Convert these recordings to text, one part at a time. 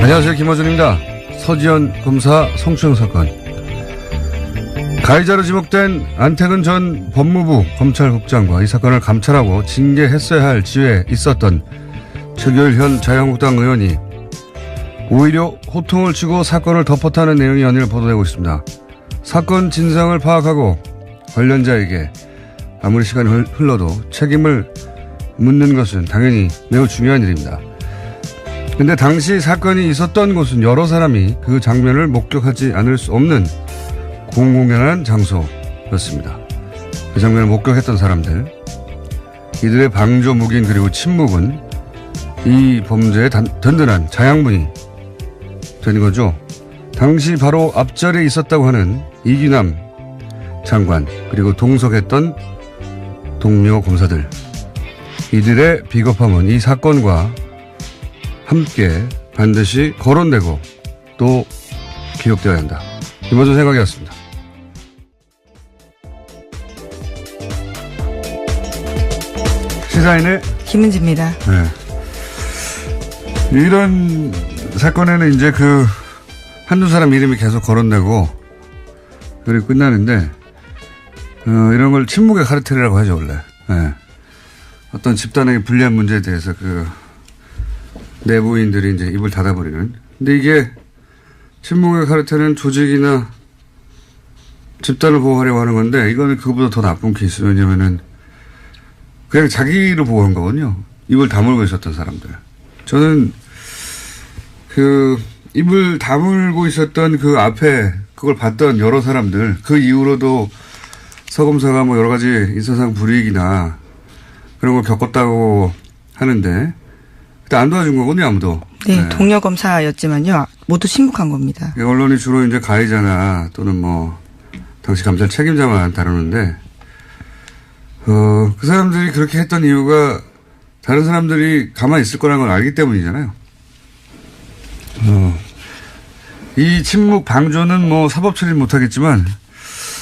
안녕하세요. 김어준입니다. 서지현 검사 성추행 사건. 가해자로 지목된 안태근 전 법무부 검찰국장과 이 사건을 감찰하고 징계했어야 할 지위에 있었던 최규일 현 자유한국당 의원이 오히려 호통을 치고 사건을 덮었다는 내용이 연일 보도되고 있습니다. 사건 진상을 파악하고 관련자에게 아무리 시간이 흘러도 책임을 묻는 것은 당연히 매우 중요한 일입니다. 근데 당시 사건이 있었던 곳은 여러 사람이 그 장면을 목격하지 않을 수 없는 공공연한 장소였습니다. 그 장면을 목격했던 사람들, 이들의 방조 묵인 그리고 침묵은 이 범죄의 든든한 자양분이 되는 거죠. 당시 바로 앞자리에 있었다고 하는 이규남 장관 그리고 동석했던 동료 검사들, 이들의 비겁함은 이 사건과 함께 반드시 거론되고 또 기억되어야 한다. 김어준 생각이었습니다. 시사인의 김은지입니다. 네. 이런 사건에는 이제 한두 사람 이름이 계속 거론되고 그리고 끝나는데 이런 걸 침묵의 카르텔이라고 하죠, 원래. 네. 어떤 집단에게 불리한 문제에 대해서 내부인들이 이제 입을 닫아버리는. 근데 이게 침묵의 카르텔은 조직이나 집단을 보호하려고 하는 건데 이거는 그거보다 더 나쁜 케이스. 왜냐면은 그냥 자기를 보호한 거거든요. 입을 다물고 있었던 사람들. 저는 입을 다물고 있었던 그 앞에 그걸 봤던 여러 사람들, 그 이후로도 서 검사가 뭐 여러 가지 인사상 불이익이나 그런 걸 겪었다고 하는데 그때 안 도와준 거거든요, 아무도. 네, 네. 동료 검사였지만요, 모두 침묵한 겁니다. 언론이 주로 이제 가해자나 또는 당시 감찰 책임자만 다루는데, 그 사람들이 그렇게 했던 이유가 다른 사람들이 가만히 있을 거라는 걸 알기 때문이잖아요. 이 침묵 방조는 사법 처리 못하겠지만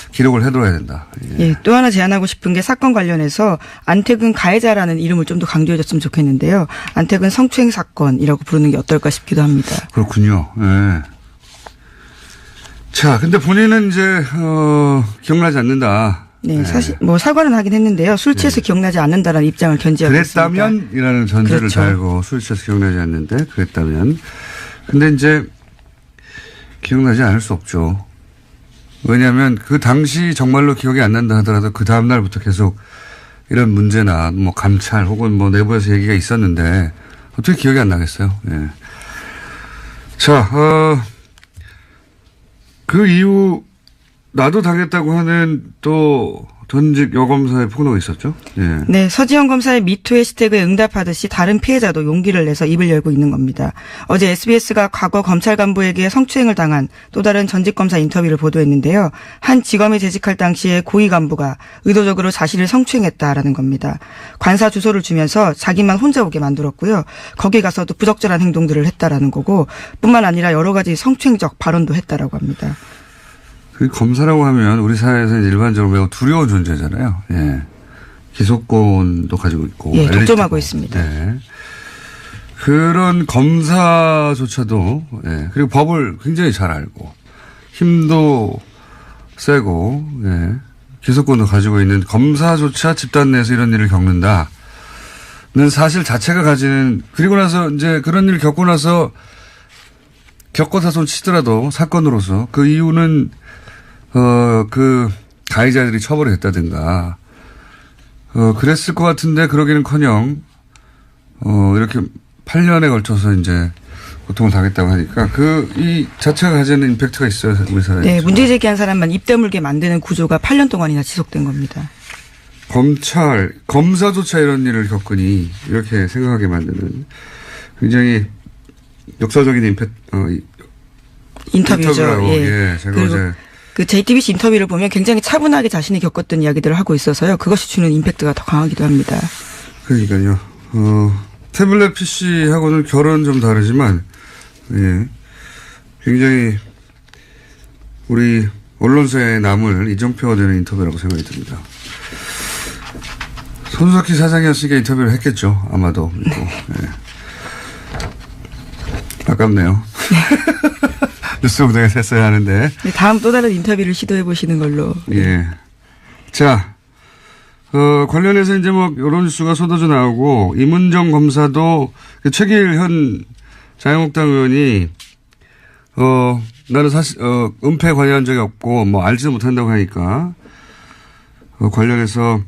기록을 해둬야 된다. 예. 또 하나 제안하고 싶은 게 사건 관련해서 안태근 가해자라는 이름을 좀 더 강조해줬으면 좋겠는데요. 안태근 성추행 사건이라고 부르는 게 어떨까 싶기도 합니다. 그렇군요. 네. 자, 근데 본인은 이제 기억나지 않는다. 네, 사실 사과는 하긴 했는데요. 술 취해서 기억나지 않는다라는 입장을 견지하고 있습니다. 그랬다면이라는 전제를 그렇죠. 달고 술 취해서 기억나지 않는데 그랬다면. 근데 이제 기억나지 않을 수 없죠. 왜냐하면 그 당시 정말로 기억이 안 난다 하더라도 그 다음 날부터 계속 이런 문제나 감찰 혹은 내부에서 얘기가 있었는데 어떻게 기억이 안 나겠어요. 예. 자, 그 이후 나도 당했다고 하는 또 전직 여검사의 폭로가 있었죠. 예. 네, 서지현 검사의 미투 해시태그에 응답하듯이 다른 피해자도 용기를 내서 입을 열고 있는 겁니다. 어제 SBS가 과거 검찰 간부에게 성추행을 당한 또 다른 전직 검사 인터뷰를 보도했는데요. 한 지검에 재직할 당시에 고위 간부가 의도적으로 자신을 성추행했다라는 겁니다. 관사 주소를 주면서 자기만 혼자 오게 만들었고요. 거기 가서도 부적절한 행동들을 했다라는 거고, 뿐만 아니라 여러 가지 성추행적 발언도 했다라고 합니다. 그 검사라고 하면 우리 사회에서 일반적으로 매우 두려운 존재잖아요. 예. 기소권도 가지고 있고. 예, 독점하고 있습니다. 네. 그런 검사조차도, 예. 그리고 법을 굉장히 잘 알고, 힘도 세고, 예. 기소권도 가지고 있는 검사조차 집단 내에서 이런 일을 겪는다는 사실 자체가 가지는, 그리고 나서 이제 그런 일을 겪고 나서 겪어서 손 치더라도 사건으로서 그 이유는 그 가해자들이 처벌을 했다든가 그랬을 것 같은데 그러기는커녕 이렇게 8년에 걸쳐서 이제 고통을 당했다고 하니까 이 자체가 가지는 임팩트가 있어요, 우리 사회에. 네, 문제 제기한 사람만 입 다물게 만드는 구조가 8년 동안이나 지속된 겁니다. 검사조차 이런 일을 겪으니 이렇게 생각하게 만드는 굉장히 역사적인 인터뷰죠. 예, 제가 어제 그 JTBC 인터뷰를 보면 굉장히 차분하게 자신이 겪었던 이야기들을 하고 있어서요. 그것이 주는 임팩트가 더 강하기도 합니다. 그러니까요. 태블릿 PC하고는 결은 좀 다르지만, 예. 굉장히 우리 언론사에 남을 이정표가 되는 인터뷰라고 생각이 듭니다. 손석희 사장이었으니까 인터뷰를 했겠죠. 아마도. 네. 예. 아깝네요. 뉴스공장에서 했어야 하는데. 네, 다음 또 다른 인터뷰를 시도해 보시는 걸로. 예. 자, 관련해서 이제 뭐 여러 뉴스가 쏟아져 나오고 임은정 검사도 최기일 자유한국당 의원이 나는 사실 은폐 관여한 적이 없고 뭐 알지도 못한다고 하니까 관련해서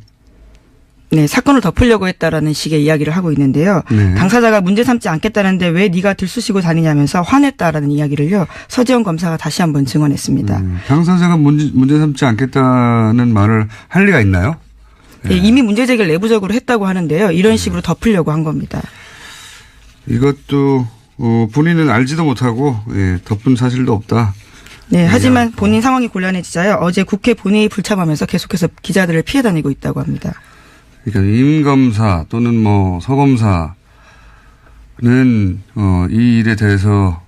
네, 사건을 덮으려고 했다라는 식의 이야기를 하고 있는데요. 네. 당사자가 문제 삼지 않겠다는데 왜 네가 들쑤시고 다니냐면서 화냈다라는 이야기를요. 서지현 검사가 다시 한번 증언했습니다. 당사자가 문제 삼지 않겠다는 말을 할 리가 있나요? 네, 이미 문제 제기를 내부적으로 했다고 하는데요. 이런 식으로 덮으려고 한 겁니다. 이것도 본인은 알지도 못하고 덮은 사실도 없다. 네, 하지만 본인 상황이 곤란해지자요. 어제 국회 본회의 불참하면서 계속해서 기자들을 피해 다니고 있다고 합니다. 그러니까 임 검사 또는 뭐 서 검사는 이 일에 대해서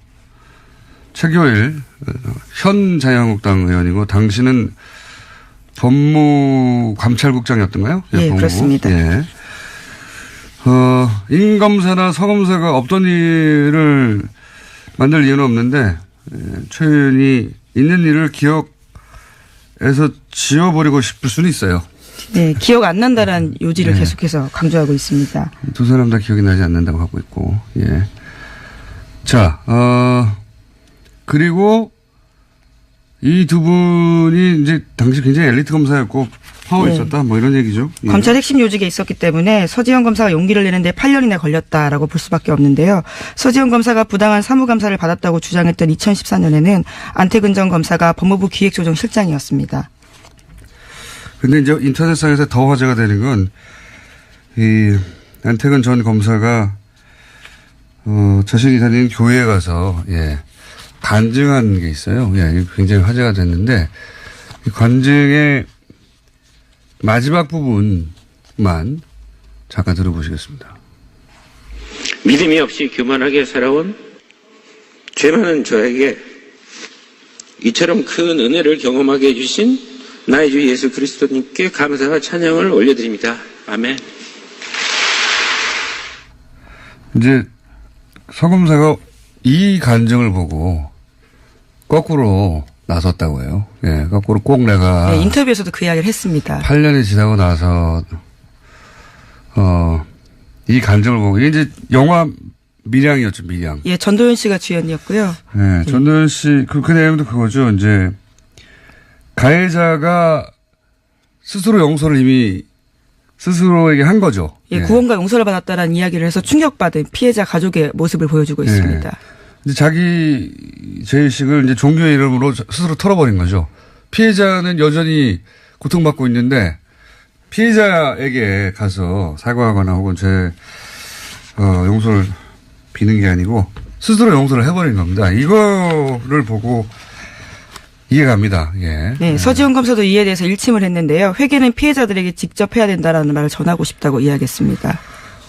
최교일 현 자유한국당 의원이고 당신은 법무감찰국장이었던가요? 예, 그렇습니다. 예. 임 검사나 서 검사가 없던 일을 만들 이유는 없는데 최 의원이 있는 일을 기억에서 지워버리고 싶을 수는 있어요. 네, 기억 안 난다라는 요지를 계속해서 강조하고 있습니다. 두 사람 다 기억이 나지 않는다고 하고 있고, 예. 자, 그리고 이 두 분이 이제 당시 굉장히 엘리트 검사였고 파워 있었다, 뭐 이런 얘기죠. 예. 검찰 핵심 요직에 있었기 때문에 서지현 검사가 용기를 내는데 8년이나 걸렸다라고 볼 수밖에 없는데요. 서지현 검사가 부당한 사무감사를 받았다고 주장했던 2014년에는 안태근 전 검사가 법무부 기획조정실장이었습니다. 근데 이제 인터넷상에서 더 화제가 되는 건, 이, 안태근 전 검사가, 자신이 다니는 교회에 가서, 간증한 게 있어요. 예, 굉장히 화제가 됐는데, 이 간증의 마지막 부분만 잠깐 들어보시겠습니다. 믿음이 없이 교만하게 살아온 죄 많은 저에게 이처럼 큰 은혜를 경험하게 해주신 나의 주 예수 그리스도님께 감사와 찬양을 올려드립니다. 아멘. 이제 서검사가 이 간증을 보고 거꾸로 나섰다고 해요. 예, 거꾸로 꼭 내가. 네, 인터뷰에서도 그 이야기를 했습니다. 8년이 지나고 나서, 이 간증을 보고, 이게 이제 영화 밀양이었죠, 밀양. 예, 전도연 씨가 주연이었고요. 네, 전도연 씨, 그 내용도 그거죠. 이제, 가해자가 스스로 용서를 이미 스스로에게 한 거죠. 예, 구원과 용서를 받았다라는 이야기를 해서 충격받은 피해자 가족의 모습을 보여주고 있습니다. 이제 자기 죄의식을 이제 종교의 이름으로 스스로 털어버린 거죠. 피해자는 여전히 고통받고 있는데 피해자에게 가서 사과하거나 혹은 용서를 비는 게 아니고 스스로 용서를 해버린 겁니다. 이거를 보고 이해갑니다. 예. 네, 서지현 검사도 이에 대해서 일침을 했는데요. 회계는 피해자들에게 직접 해야 된다라는 말을 전하고 싶다고 이야기했습니다.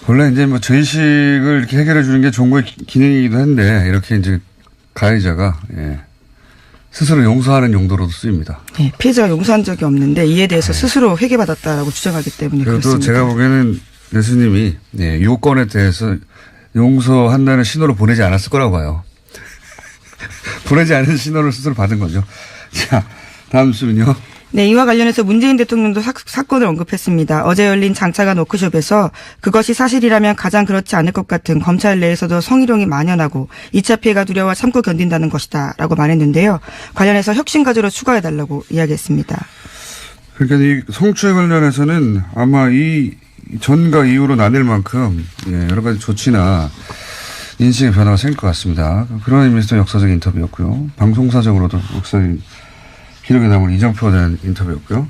원래 이제 뭐 죄의식을 이렇게 해결해 주는 게 종교의 기능이기도 한데 이렇게 이제 가해자가 스스로 용서하는 용도로도 쓰입니다. 네, 피해자가 용서한 적이 없는데 이에 대해서 스스로 회계받았다라고 주장하기 때문에 그래도 그렇습니다. 제가 보기에는 예수님이 요건에 대해서 용서한다는 신호를 보내지 않았을 거라고 봐요. 보내지 않은 신호를 스스로 받은 거죠. 자, 다음 수는요. 네, 이와 관련해서 문재인 대통령도 사건을 언급했습니다. 어제 열린 장차관 워크숍에서 그것이 사실이라면 가장 그렇지 않을 것 같은 검찰 내에서도 성희롱이 만연하고 2차 피해가 두려워 참고 견딘다는 것이다 라고 말했는데요. 관련해서 혁신과제로 추가해달라고 이야기했습니다. 그러니까 이 성추행 관련해서는 아마 이 전과 이후로 나뉠 만큼 여러 가지 조치나 인식의 변화가 생길 것 같습니다. 그런 의미에서도 역사적 인터뷰였고요. 방송사적으로도 역사적 기록에 남을 이정표가 된 인터뷰였고요.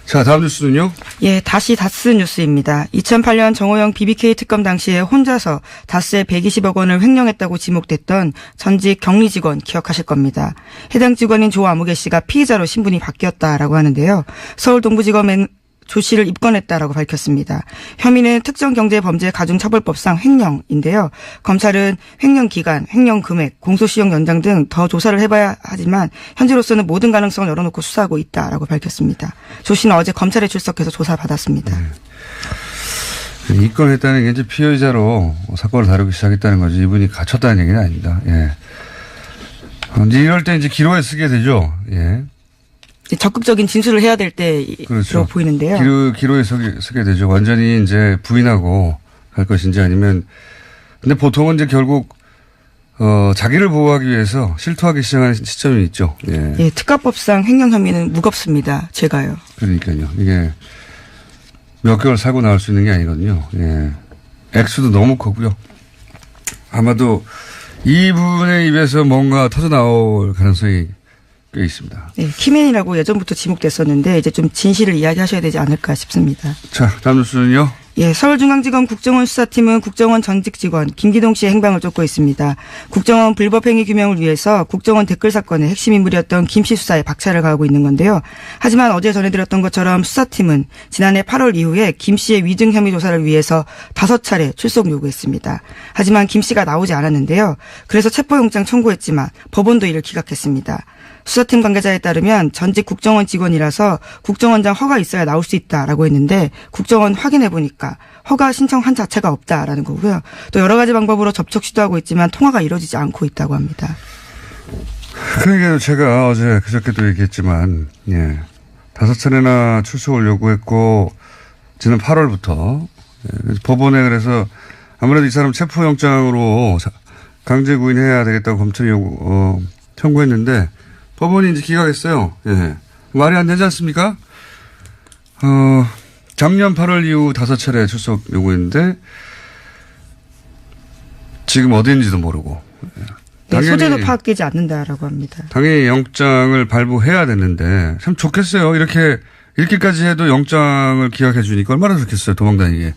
자, 다음 뉴스는요? 예, 다시 다스 뉴스입니다. 2008년 정호영 BBK 특검 당시에 혼자서 다스의 120억 원을 횡령했다고 지목됐던 전직 격리 직원 기억하실 겁니다. 해당 직원인 조 아무개 씨가 피의자로 신분이 바뀌었다라고 하는데요. 서울 동부지검은 조 씨를 입건했다라고 밝혔습니다. 혐의는 특정경제범죄가중처벌법상 횡령인데요. 검찰은 횡령 기간, 횡령 금액, 공소시효 연장 등 더 조사를 해봐야 하지만 현재로서는 모든 가능성을 열어놓고 수사하고 있다라고 밝혔습니다. 조 씨는 어제 검찰에 출석해서 조사받았습니다. 입건했다는 게 이제 피의자로 사건을 다루기 시작했다는 거지 이분이 갇혔다는 얘기는 아닙니다. 예. 이제 이럴 때 이제 기로에 쓰게 되죠. 예. 적극적인 진술을 해야 될 때로 그렇죠. 보이는데요. 기로에 쓰게 되죠. 완전히 이제 부인하고 갈 것인지 아니면 근데 보통은 이제 결국 자기를 보호하기 위해서 실토하기 시작하는 시점이 있죠. 예. 예, 특가법상 횡령 혐의는 무겁습니다. 제가요. 그러니까요. 이게 몇 개월 살고 나올 수 있는 게 아니거든요. 예. 액수도 너무 크고요. 아마도 이분의 입에서 뭔가 터져 나올 가능성이 꽤 있습니다. 네, 키맨이라고 예전부터 지목됐었는데 이제 좀 진실을 이야기하셔야 되지 않을까 싶습니다. 자, 다음 뉴스는요. 예, 서울중앙지검 국정원 수사팀은 국정원 전직 직원 김기동 씨의 행방을 쫓고 있습니다. 국정원 불법행위 규명을 위해서 국정원 댓글 사건의 핵심 인물이었던 김 씨 수사에 박차를 가하고 있는 건데요. 하지만 어제 전해드렸던 것처럼 수사팀은 지난해 8월 이후에 김 씨의 위증 혐의 조사를 위해서 5차례 출석 요구했습니다. 하지만 김 씨가 나오지 않았는데요. 그래서 체포영장 청구했지만 법원도 이를 기각했습니다. 수사팀 관계자에 따르면 전직 국정원 직원이라서 국정원장 허가 있어야 나올 수 있다라고 했는데 국정원 확인해 보니까 허가 신청한 자체가 없다라는 거고요. 또 여러 가지 방법으로 접촉 시도하고 있지만 통화가 이루어지지 않고 있다고 합니다. 그러니까 제가 어제 그저께도 얘기했지만 5차례나 출석을 요구했고 지난 8월부터 법원에 그래서 아무래도 이 사람 체포영장으로 강제 구인해야 되겠다고 검찰이 청구했는데 법원이 이제 기각했어요. 예. 말이 안 되지 않습니까? 작년 8월 이후 5차례 출석 요구했는데 지금 어디인지도 모르고. 네, 소재도 파악되지 않는다라고 합니다. 당연히 영장을 발부해야 되는데 참 좋겠어요. 이렇게까지 해도 영장을 기각해 주니까 얼마나 좋겠어요. 도망다니게.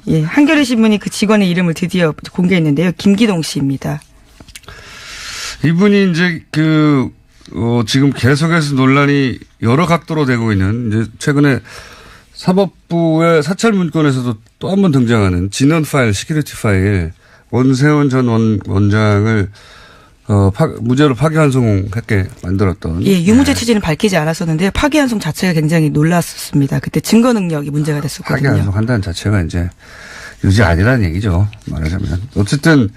예, 한겨레 신문이 그 직원의 이름을 드디어 공개했는데요. 김기동 씨입니다. 이분이 이제 지금 계속해서 논란이 여러 각도로 되고 있는 이제 최근에 사법부의 사찰 문건에서도 또 한 번 등장하는 진원 파일, 시큐리티 파일, 원세훈 전 원장을 무죄로 파기환송하게 만들었던. 예, 유무죄 취지는 밝히지 않았었는데 파기환송 자체가 굉장히 놀랐었습니다. 그때 증거 능력이 문제가 됐었거든요. 파기환송한다는 자체가 이제 유죄 아니라는 얘기죠. 말하자면. 어쨌든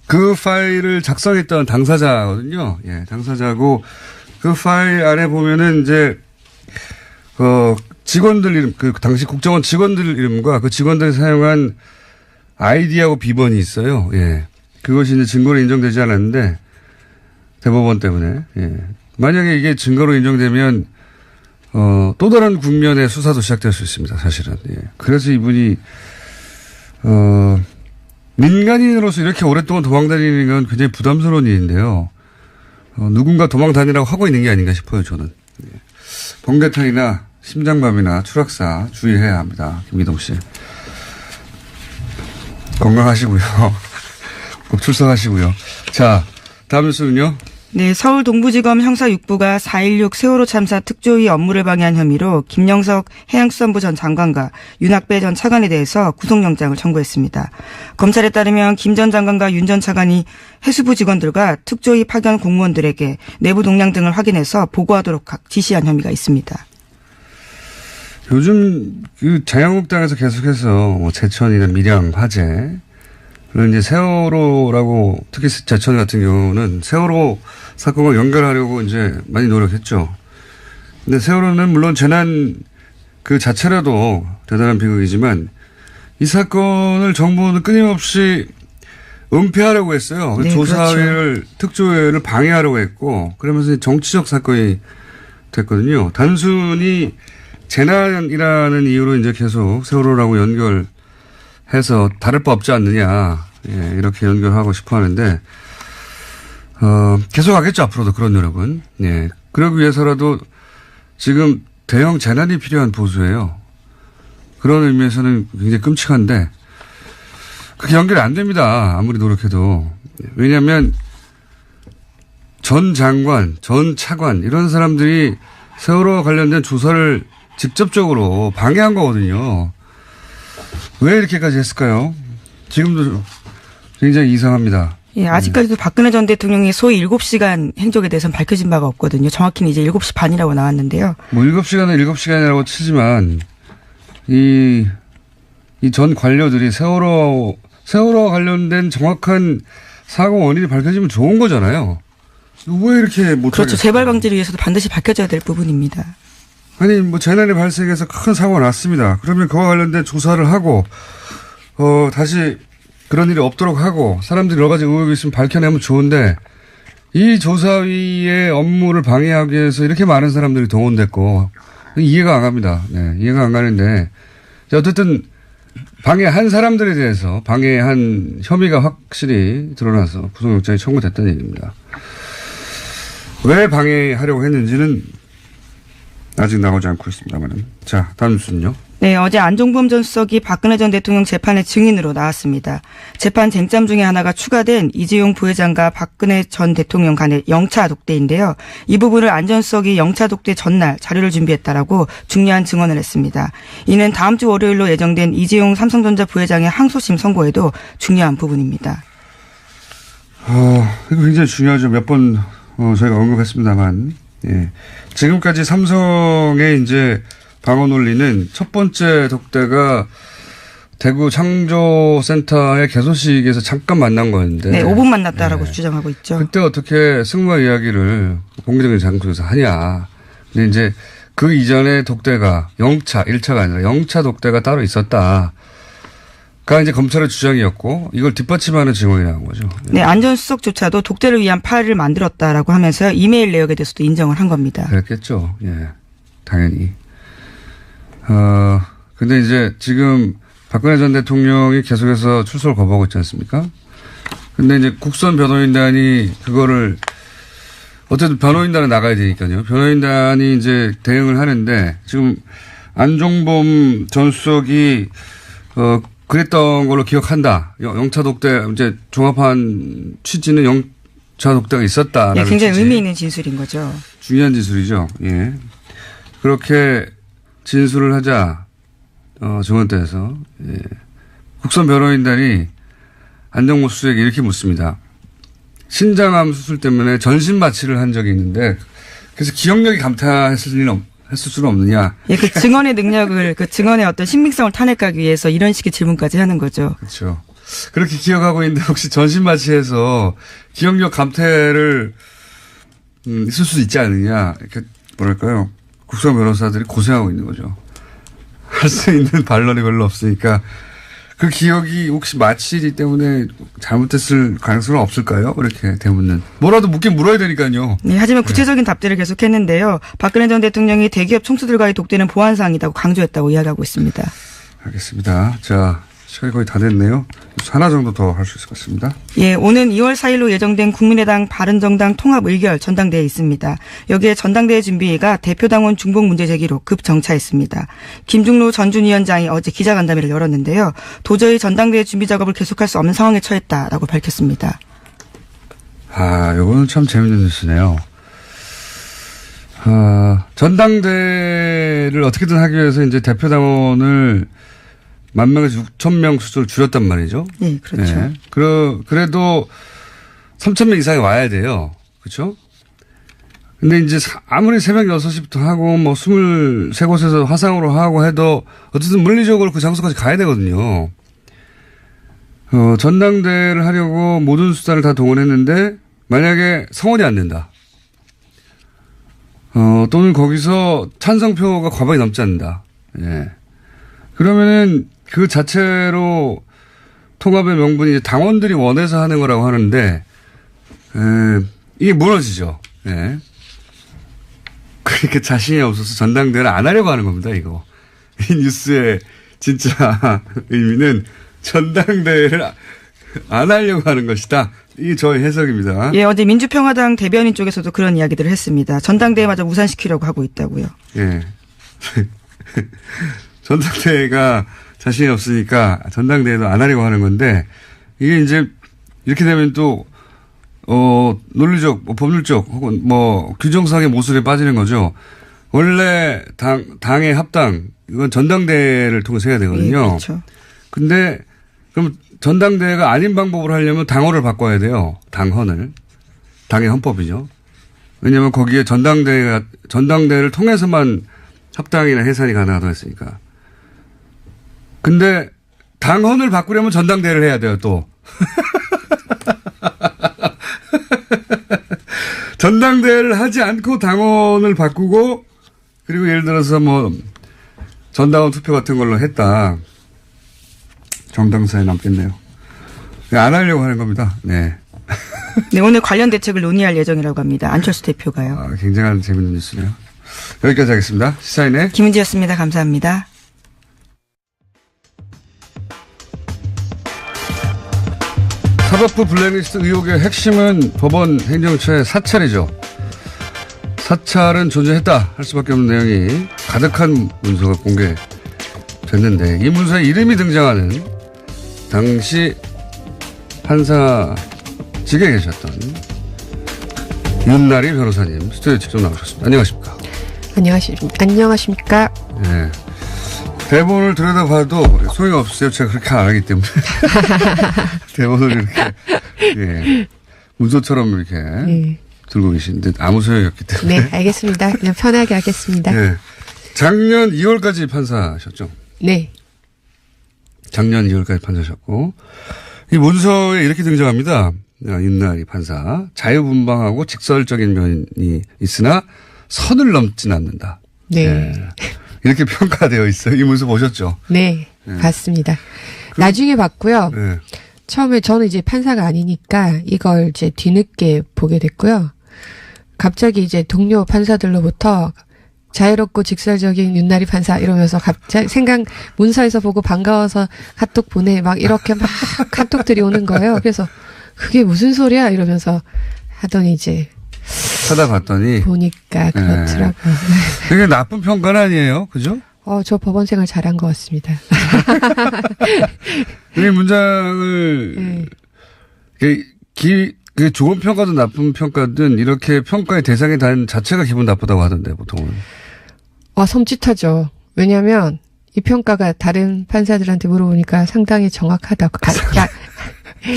그 파일을 작성했던 당사자거든요. 예, 당사자고 그 파일 안에 보면은 이제 직원들 이름, 그 당시 국정원 직원들 이름과 그 직원들이 사용한 아이디하고 비번이 있어요. 예, 그것이 이제 증거로 인정되지 않았는데 대법원 때문에. 예, 만약에 이게 증거로 인정되면 또 다른 국면의 수사도 시작될 수 있습니다. 사실은. 예, 그래서 이분이 민간인으로서 이렇게 오랫동안 도망다니는 건 굉장히 부담스러운 일인데요. 누군가 도망다니라고 하고 있는 게 아닌가 싶어요, 저는. 예. 번개탄이나 심장마비나 추락사 주의해야 합니다. 김기동 씨. 건강하시고요. 꼭 출석하시고요. 자, 다음 뉴스는요. 네, 서울 동부지검 형사 6부가 4.16 세월호 참사 특조위 업무를 방해한 혐의로 김영석 해양수산부 전 장관과 윤학배 전 차관에 대해서 구속영장을 청구했습니다. 검찰에 따르면 김 전 장관과 윤 전 차관이 해수부 직원들과 특조위 파견 공무원들에게 내부 동향 등을 확인해서 보고하도록 지시한 혐의가 있습니다. 요즘 자유한국당에서 계속해서 제천이나 밀양 화재 그리고 이제 세월호라고 특히 제천 같은 경우는 세월호 사건과 연결하려고 이제 많이 노력했죠. 근데 세월호는 물론 재난 그 자체라도 대단한 비극이지만 이 사건을 정부는 끊임없이 은폐하려고 했어요. 네, 조사회를 그렇죠. 특조회를 방해하려고 했고 그러면서 정치적 사건이 됐거든요. 단순히 재난이라는 이유로 이제 계속 세월호라고 연결해서 다를 바 없지 않느냐. 예, 이렇게 연결하고 싶어 하는데, 계속 하겠죠. 앞으로도 그런 노력은. 예. 그러기 위해서라도 지금 대형 재난이 필요한 보수예요. 그런 의미에서는 굉장히 끔찍한데, 그게 연결이 안 됩니다. 아무리 노력해도. 왜냐하면 전 장관, 전 차관, 이런 사람들이 세월호와 관련된 조사를 직접적으로 방해한 거거든요. 왜 이렇게까지 했을까요? 지금도 굉장히 이상합니다. 예, 아직까지도 박근혜 전 대통령이 소위 7시간 행적에 대해서는 밝혀진 바가 없거든요. 정확히는 이제 7시 반이라고 나왔는데요. 뭐 7시간은 7시간이라고 치지만 이 전 관료들이 세월호와 관련된 정확한 사고 원인이 밝혀지면 좋은 거잖아요. 왜 이렇게 못하겠어요? 그렇죠. 재발 방지를 위해서도 반드시 밝혀져야 될 부분입니다. 아니, 뭐, 재난이 발생해서 큰 사고가 났습니다. 그러면 그와 관련된 조사를 하고, 다시 그런 일이 없도록 하고, 사람들이 여러 가지 의혹이 있으면 밝혀내면 좋은데, 이 조사위의 업무를 방해하기 위해서 이렇게 많은 사람들이 동원됐고, 이해가 안 갑니다. 네, 이해가 안 가는데, 어쨌든, 방해한 사람들에 대해서 방해한 혐의가 확실히 드러나서 구속영장이 청구됐다는 얘기입니다. 왜 방해하려고 했는지는 아직 나오지 않고 있습니다만. 자, 다음 뉴스는요. 네, 어제 안종범 전 수석이 박근혜 전 대통령 재판의 증인으로 나왔습니다. 재판 쟁점 중에 하나가 추가된 이재용 부회장과 박근혜 전 대통령 간의 영차 독대인데요. 이 부분을 안 전 수석이 영차 독대 전날 자료를 준비했다라고 중요한 증언을 했습니다. 이는 다음 주 월요일로 예정된 이재용 삼성전자 부회장의 항소심 선고에도 중요한 부분입니다. 이거 굉장히 중요하죠. 몇 번 저희가 언급했습니다만, 예. 지금까지 삼성의 이제 방어 논리는 첫 번째 독대가 대구 창조센터의 개소식에서 잠깐 만난 거였는데. 네, 5분 만났다라고 주장하고 있죠. 그때 어떻게 승마 이야기를 공개적인 장소에서 하냐. 근데 이제 그 이전에 독대가 영차, 1차가 아니라 영차 독대가 따로 있었다. 가 이제 검찰의 주장이었고 이걸 뒷받침하는 증언이라는 거죠. 네, 안 전 수석조차도 독대를 위한 파일을 만들었다라고 하면서 이메일 내역에 대해서도 인정을 한 겁니다. 그랬겠죠. 예, 당연히. 근데 이제 지금 박근혜 전 대통령이 계속해서 출소를 거부하고 있지 않습니까? 근데 이제 국선 변호인단이 그거를 어쨌든 변호인단은 나가야 되니까요. 변호인단이 이제 대응을 하는데 지금 안종범 전 수석이 그랬던 걸로 기억한다. 영차 독대, 이제 종합한 취지는 영차 독대가 있었다. 네, 굉장히 의미 있는 진술인 거죠. 중요한 진술이죠. 예. 그렇게 진술을 하자, 증언대에서, 예. 국선 변호인단이 안종범 수석에게 이렇게 묻습니다. 신장암 수술 때문에 전신 마취를 한 적이 있는데, 그래서 기억력이 감퇴했을 수는 없느냐. 예, 그 증언의 능력을, 그 증언의 어떤 신빙성을 탄핵하기 위해서 이런 식의 질문까지 하는 거죠. 그렇죠. 그렇게 기억하고 있는데 혹시 전신 마취해서 기억력 감퇴를 있을 수 있지 않느냐. 이렇게 뭐랄까요. 국선 변호사들이 고생하고 있는 거죠. 할 수 있는 반론이 별로 없으니까 그 기억이 혹시 마취이기 때문에 잘못됐을 가능성은 없을까요? 이렇게 대묻는. 뭐라도 묻긴 물어야 되니까요. 네, 하지만 구체적인 답들을 계속했는데요. 박근혜 전 대통령이 대기업 총수들과의 독대는 보안사항이라고 강조했다고 이야기하고 있습니다. 알겠습니다. 자, 시간이 거의 다 됐네요. 하나 정도 더 할 수 있을 것 같습니다. 예, 오는 2월 4일로 예정된 국민의당 바른정당 통합의결 전당대회에 있습니다. 여기에 전당대회 준비가 대표당원 중복 문제 제기로 급정차했습니다. 김중로 전준위원장이 어제 기자간담회를 열었는데요. 도저히 전당대회 준비 작업을 계속할 수 없는 상황에 처했다라고 밝혔습니다. 이거는 참 재밌는 뉴스네요. 전당대회를 어떻게든 하기 위해서 이제 대표당원을 10,000명에서 6,000명 수준을 줄였단 말이죠. 네, 그렇죠. 네. 그래도 3,000명 이상이 와야 돼요. 그렇죠? 근데 이제 아무리 새벽 6시부터 하고 뭐 23곳에서 화상으로 하고 해도 어쨌든 물리적으로 그 장소까지 가야 되거든요. 전당대회를 하려고 모든 수단을 다 동원했는데 만약에 성원이 안 된다. 또는 거기서 찬성표가 과반이 넘지 않는다. 예. 그러면은 그 자체로 통합의 명분이 이제 당원들이 원해서 하는 거라고 하는데, 이게 무너지죠. 예. 그러니까 자신이 없어서 전당대회를 안 하려고 하는 겁니다, 이거. 이 뉴스의 진짜 의미는 전당대회를 안 하려고 하는 것이다. 이게 저의 해석입니다. 예, 어제 민주평화당 대변인 쪽에서도 그런 이야기들을 했습니다. 전당대회마저 무산시키려고 하고 있다고요. 예. 전당대회가 자신이 없으니까 전당대회도 안 하려고 하는 건데 이게 이제 이렇게 되면 또 논리적, 법률적 혹은 규정상의 모순에 빠지는 거죠. 원래 당의 합당 이건 전당대회를 통해서 해야 되거든요. 예, 그렇죠. 근데 그럼 전당대회가 아닌 방법으로 하려면 당헌을 바꿔야 돼요. 당헌을. 당의 헌법이죠. 왜냐하면 거기에 전당대회를 통해서만 합당이나 해산이 가능하다고 했으니까. 근데 당헌을 바꾸려면 전당대회를 해야 돼요, 또. 전당대회를 하지 않고 당원을 바꾸고 그리고 예를 들어서 뭐 전당원 투표 같은 걸로 했다. 정당사에 남겠네요. 안 하려고 하는 겁니다. 네. 네, 오늘 관련 대책을 논의할 예정이라고 합니다. 안철수 대표가요. 아, 굉장한 재밌는 뉴스네요. 여기까지 하겠습니다. 시사인의 김은지였습니다. 감사합니다. 사법부 블랙리스트 의혹의 핵심은 법원 행정처의 사찰이죠. 사찰은 존재했다 할 수밖에 없는 내용이 가득한 문서가 공개됐는데 이 문서에 이름이 등장하는 당시 판사직에 계셨던 윤나리 변호사님 스튜디오에 직접 나오셨습니다. 안녕하십니까? 안녕하십니까? 네. 대본을 들여다봐도 소용이 없어요. 제가 그렇게 안 하기 때문에. 대본을 이렇게, 예. 문서처럼 이렇게 들고 계시는데 아무 소용이 없기 때문에. 네, 알겠습니다. 그냥 편하게 하겠습니다. 네. 작년 2월까지 판사셨죠? 네. 작년 2월까지 판사셨고. 이 문서에 이렇게 등장합니다. 윤나리 판사. 자유분방하고 직설적인 면이 있으나 선을 넘진 않는다. 네. 예. 이렇게 평가되어 있어요. 이 문서 보셨죠? 네, 네. 봤습니다. 나중에 봤고요. 네. 처음에 저는 이제 판사가 아니니까 이걸 이제 뒤늦게 보게 됐고요. 갑자기 이제 동료 판사들로부터 자유롭고 직설적인 윤나리 판사 이러면서 갑자기 문서에서 보고 반가워서 카톡 보내 막 이렇게 막 카톡들이 오는 거예요. 그래서 그게 무슨 소리야 이러면서 하더니 이제 찾아봤더니 보니까 그렇더라고요. 그게 나쁜 평가는 아니에요. 그죠? 저 법원 생활 잘한 것 같습니다. 이 문장을 그게 좋은 평가든 나쁜 평가든 이렇게 평가의 대상이 단 자체가 기분 나쁘다고 하던데 보통은. 섬찟하죠. 왜냐하면 이 평가가 다른 판사들한테 물어보니까 상당히 정확하다고.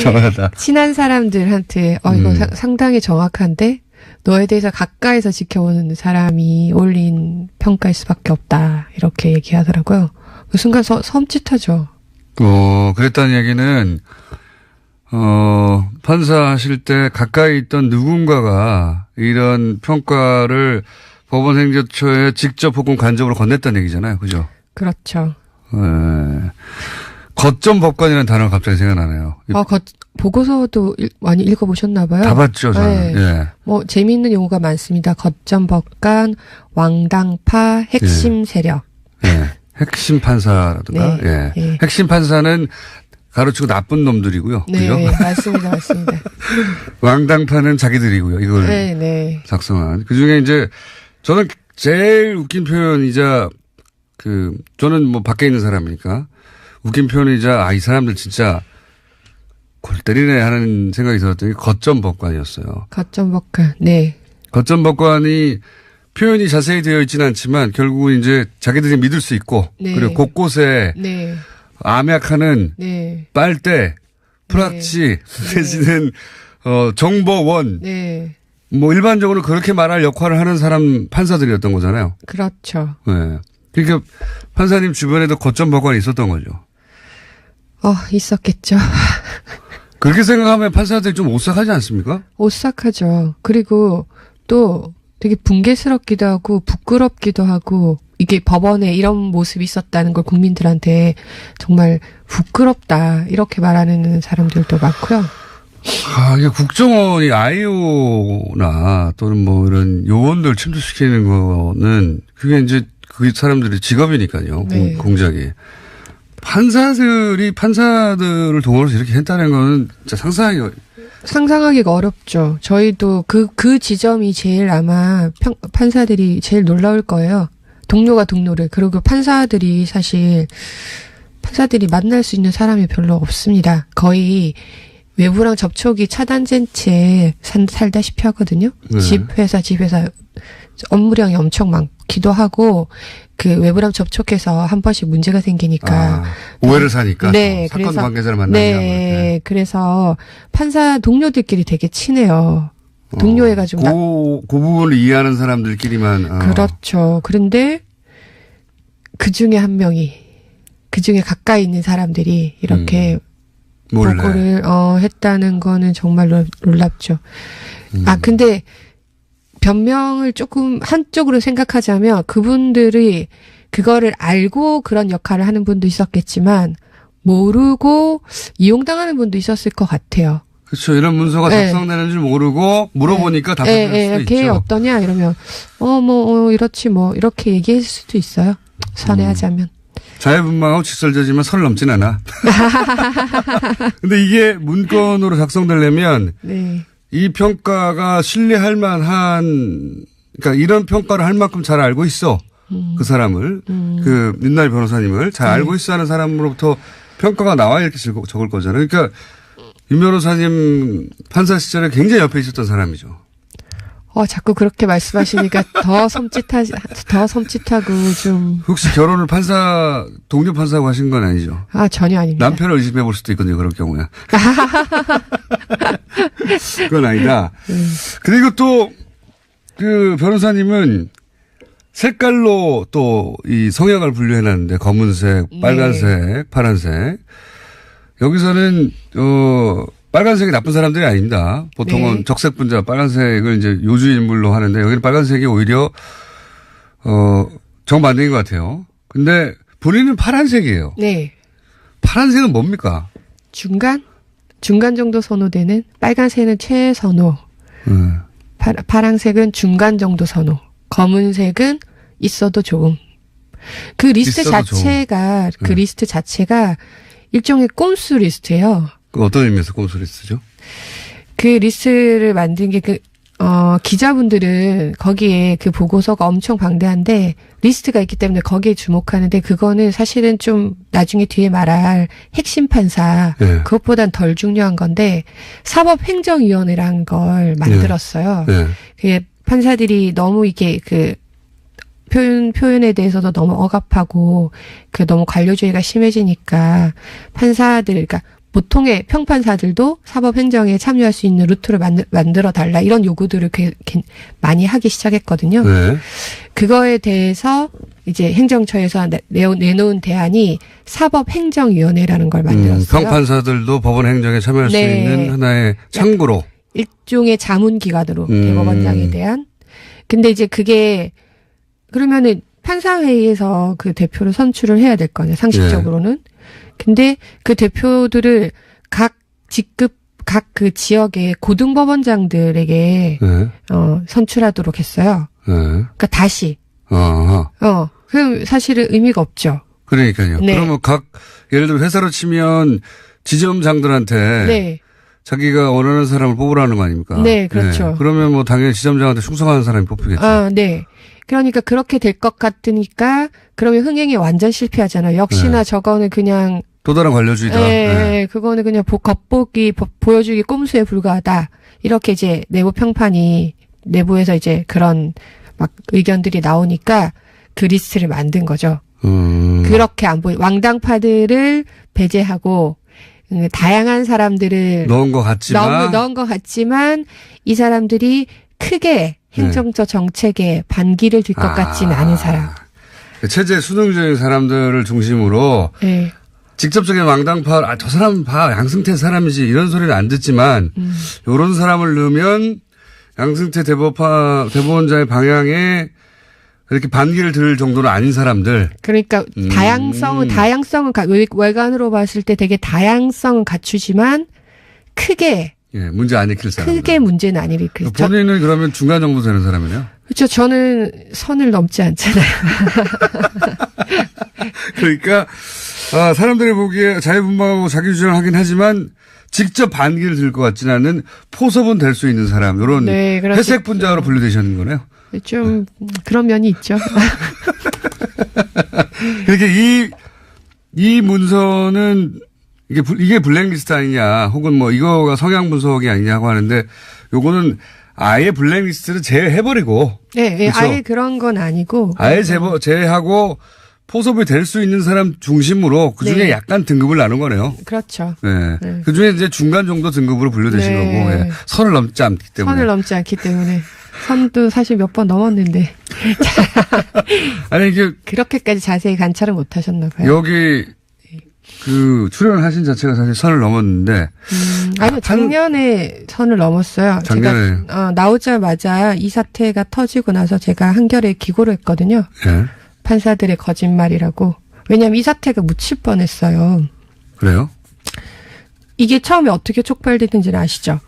정확하다. 친한 사람들한테 이거 상당히 정확한데 너에 대해서 가까이서 지켜보는 사람이 올린 평가일 수밖에 없다. 이렇게 얘기하더라고요. 그 순간 섬찟하죠. 그랬다는 얘기는 판사하실 때 가까이 있던 누군가가 이런 평가를 법원 행정처에 직접 혹은 간접으로 건넸다는 얘기잖아요. 그죠? 그렇죠. 거점 법관이라는 단어가 갑자기 생각나네요. 보고서도 많이 읽어보셨나 봐요. 다 봤죠, 저는. 네. 예. 뭐 재미있는 용어가 많습니다. 거점 법관, 왕당파, 핵심 세력. 예. 핵심 판사라든가. 네. 예. 핵심 판사는 가로치고 나쁜 놈들이고요. 네, 그죠? 맞습니다. 왕당파는 자기들이고요. 이걸 네. 작성한. 그 중에 이제 저는 제일 웃긴 표현이자 저는 뭐 밖에 있는 사람이니까 웃긴 표현이자 이 사람들 진짜 골 때리네 하는 생각이 들었던 게 거점 법관이었어요. 거점 법관. 네. 거점 법관이 표현이 자세히 되어 있지는 않지만 결국은 이제 자기들이 믿을 수 있고 그리고 곳곳에 암약하는 빨대, 프락치 내지는 정보원 뭐 일반적으로 그렇게 말할 역할을 하는 사람 판사들이었던 거잖아요. 그렇죠. 네. 그러니까 판사님 주변에도 거점 법관이 있었던 거죠. 있었겠죠. 그렇게 생각하면 판사들이 좀 오싹하지 않습니까? 오싹하죠. 그리고 또 되게 붕괴스럽기도 하고 부끄럽기도 하고 이게 법원에 이런 모습이 있었다는 걸 국민들한테 정말 부끄럽다 이렇게 말하는 사람들도 많고요. 이게 국정원이 아이오나 또는 뭐 이런 요원들 침투시키는 거는 그게 이제 그 사람들의 직업이니까요. 네. 공작이. 판사들을 동원해서 이렇게 했다는 거는 진짜 상상하기가 어렵죠. 저희도 그 지점이 제일 아마 판사들이 제일 놀라울 거예요. 동료가 동료를. 그리고 판사들이 만날 수 있는 사람이 별로 없습니다. 거의 외부랑 접촉이 차단된 채 살다시피 하거든요. 네. 집 회사 업무량이 엄청 많기도 하고 그 외부랑 접촉해서 한 번씩 문제가 생기니까 오해를 사니까 네, 사건 그래서 관계자를 만나면 네, 그래서 판사 동료들끼리 되게 친해요. 동료해가지고 그 부분을 이해하는 사람들끼리만 그렇죠. 그런데 그 중에 한 명이 그 중에 가까이 있는 사람들이 이렇게 보고를 했다는 거는 정말 놀랍죠. 근데 변명을 조금 한쪽으로 생각하자면 그분들이 그거를 알고 그런 역할을 하는 분도 있었겠지만 모르고 이용당하는 분도 있었을 것 같아요. 그렇죠. 이런 문서가 네. 작성되는 줄 모르고 물어보니까 답변할 수도 걔 있죠. 어떠냐 이러면 이렇지 뭐 이렇게 얘기할 수도 있어요. 선회하자면. 자유분방하고 직설적이지만 선을 넘진 않아. 근데 이게 문건으로 작성되려면 네. 이 평가가 신뢰할 만한, 그러니까 이런 평가를 할 만큼 잘 알고 있어. 그 사람을, 그 윤나리 변호사님을 잘 알고 있어 하는 사람으로부터 평가가 나와야 이렇게 적을 거잖아요. 그러니까 윤 변호사님 판사 시절에 굉장히 옆에 있었던 사람이죠. 자꾸 그렇게 말씀하시니까 더 섬찟하고 좀. 혹시 결혼을 동료 판사하고 하신 건 아니죠? 전혀 아닙니다. 남편을 의심해 볼 수도 있거든요, 그럴 경우에. 그건 아니다. 그리고 또, 그 변호사님은 색깔로 또 이 성향을 분류해놨는데, 검은색, 빨간색, 파란색. 여기서는, 빨간색이 나쁜 사람들이 아닙니다. 보통은 네. 적색 분자 빨간색을 이제 요주 인물로 하는데, 여기는 빨간색이 오히려, 정반대인 것 같아요. 근데 본인은 파란색이에요. 네. 파란색은 뭡니까? 중간 정도 선호되는 빨간색은 최선호. 파란색은 중간 정도 선호. 검은색은 있어도 조금. 그 리스트 자체가 그 리스트 자체가 일종의 꼼수 리스트예요. 그 어떤 의미에서 꼼수 리스트죠? 그 리스트를 만든 게 기자분들은 거기에 그 보고서가 엄청 방대한데 리스트가 있기 때문에 거기에 주목하는데 그거는 사실은 좀 나중에 뒤에 말할 핵심 판사 네. 그것보단 덜 중요한 건데 사법행정위원회라는 걸 만들었어요. 네. 그게 판사들이 너무 이게 그 표현에 대해서도 너무 억압하고 그 너무 관료주의가 심해지니까 판사들 그러니까 보통의 평판사들도 사법행정에 참여할 수 있는 루트를 만들어 달라 이런 요구들을 많이 하기 시작했거든요. 네. 그거에 대해서 이제 행정처에서 내놓은 대안이 사법행정위원회라는 걸 만들었어요. 평판사들도 법원 행정에 참여할 네. 수 있는 하나의 창구로. 일종의 자문기관으로 대법원장에 대한. 근데 이제 그게 그러면은 판사회의에서 그 대표를 선출을 해야 될 거 아니에요. 상식적으로는. 네. 근데 그 대표들을 각 직급 각 그 지역의 고등법원장들에게 선출하도록 했어요. 그러니까 다시. 그럼 사실은 의미가 없죠. 그러니까요. 네. 그러면 예를 들어 회사로 치면 지점장들한테 네. 자기가 원하는 사람을 뽑으라는 거 아닙니까? 네, 그렇죠. 네. 그러면 뭐 당연히 지점장한테 충성하는 사람이 뽑히겠죠. 네. 그러니까 그렇게 될 것 같으니까 그러면 흥행이 완전 실패하잖아요. 역시나 저거는 그냥 또 다른 관료주의다. 네. 그거는 그냥 보여주기 꼼수에 불과하다. 이렇게 이제 내부 평판이 내부에서 이제 그런 막 의견들이 나오니까 그 리스트를 만든 거죠. 그렇게 왕당파들을 배제하고 다양한 사람들을 넣은 것 같지만 이 사람들이 크게 행정적 정책에 반기를 들 것 같지는 않은 사람. 체제 수능적인 사람들을 중심으로 네. 직접적인 왕당파, 저 사람은 양승태 사람이지 이런 소리는 안 듣지만 이런 사람을 넣으면 양승태 대법원장의 방향에 이렇게 반기를 들 정도는 아닌 사람들. 그러니까 다양성은 외관으로 봤을 때 되게 다양성은 갖추지만 크게 문제 안 일으킬 사람. 크게 문제는 안 일으킬. 본인은 그러면 중간 정도 되는 사람이네요. 그렇죠. 저는 선을 넘지 않잖아요. 그러니까 사람들이 보기에 자유분방하고 자기주장을 하긴 하지만 직접 반기를 들 것 같지는 않은 포섭은 될 수 있는 사람. 이런 회색 분자로 분류되시는 거네요. 좀 그런 면이 있죠. 그렇게 이 문서는 이게 블랙리스트 아니냐, 혹은 뭐 이거가 성향 분석이 아니냐고 하는데, 요거는 아예 블랙리스트를 제외해버리고. 네, 그렇죠? 아예 그런 건 아니고. 아예 제외하고 포섭이 될 수 있는 사람 중심으로 그 중에 약간 등급을 나눈 거네요. 그렇죠. 네. 그 중에 이제 중간 정도 등급으로 분류되신 거고, 선을 넘지 않기 때문에. 선을 넘지 않기 때문에. 선도 사실 몇 번 넘었는데. 아니, 이게. 그렇게까지 자세히 관찰을 못 하셨나 봐요. 여기 출연을 하신 자체가 사실 선을 넘었는데. 아니요, 작년에 선을 넘었어요. 작년에. 제가, 나오자마자 이 사태가 터지고 나서 제가 한겨레에 기고를 했거든요. 예. 판사들의 거짓말이라고. 왜냐면 이 사태가 묻힐 뻔했어요. 그래요? 이게 처음에 어떻게 촉발됐는지는 아시죠?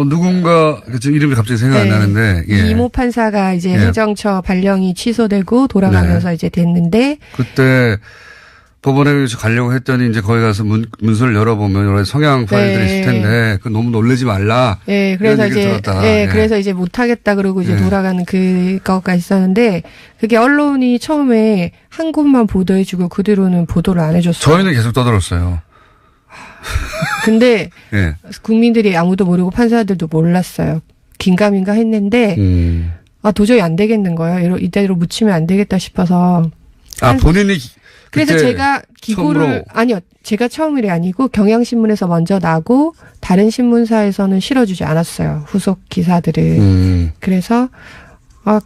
누군가, 지금 이름이 갑자기 생각 안 나는데, 예. 이모 판사가 이제 예. 행정처 발령이 취소되고 돌아가면서 이제 됐는데. 그때 법원에 가려고 했더니 이제 거기 가서 문서를 열어보면 여러 가지 성향 파일들이 있을 텐데, 그 너무 놀라지 말라. 예, 그래서 이런 얘기를 이제, 들었다. 예, 그래서 이제 못하겠다 그러고 이제 예. 돌아가는 그거가 있었는데, 그게 언론이 처음에 한 곳만 보도해주고 그 뒤로는 보도를 안 해줬어요. 저희는 계속 떠들었어요. 근데 예. 국민들이 아무도 모르고 판사들도 몰랐어요. 긴가민가 했는데, 도저히 안 되겠는 거예요. 이대로 묻히면 안 되겠다 싶어서. 본인이 그래서 그때 제가 기고를, 처음으로. 아니요. 제가 처음이 아니고 경향신문에서 먼저 나고 다른 신문사에서는 실어주지 않았어요. 후속 기사들을. 그래서,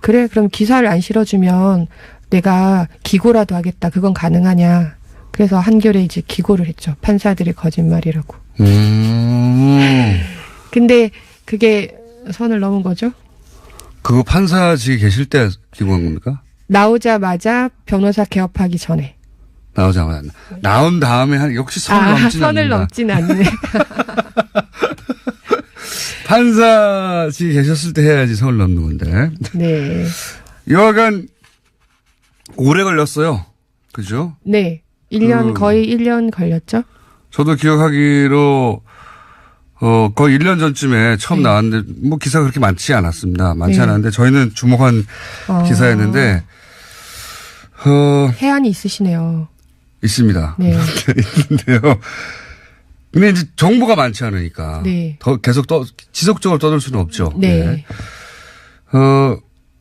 그래. 그럼 기사를 안 실어주면 내가 기고라도 하겠다. 그건 가능하냐. 그래서 한겨레에 이제 기고를 했죠. 판사들의 거짓말이라고. 근데 그게 선을 넘은 거죠. 그거 판사직에 계실 때 기고한 겁니까? 나오자마자 변호사 개업하기 전에. 나오자마자. 나온 다음에 역시 선을 넘지는 선을 않는다. 넘진 않네. 판사직에 계셨을 때 해야지 선을 넘는 건데. 네. 여하간 오래 걸렸어요. 그죠? 네. 1년, 거의 1년 걸렸죠? 저도 기억하기로 거의 1년 전쯤에 처음 나왔는데 뭐 기사가 그렇게 많지 않았습니다. 많지 않았는데 저희는 주목한 기사였는데 해안이 있으시네요. 있습니다. 네. 있는데요. 근데 이제 정보가 많지 않으니까 네. 더 계속 지속적으로 떠들 수는 없죠. 네.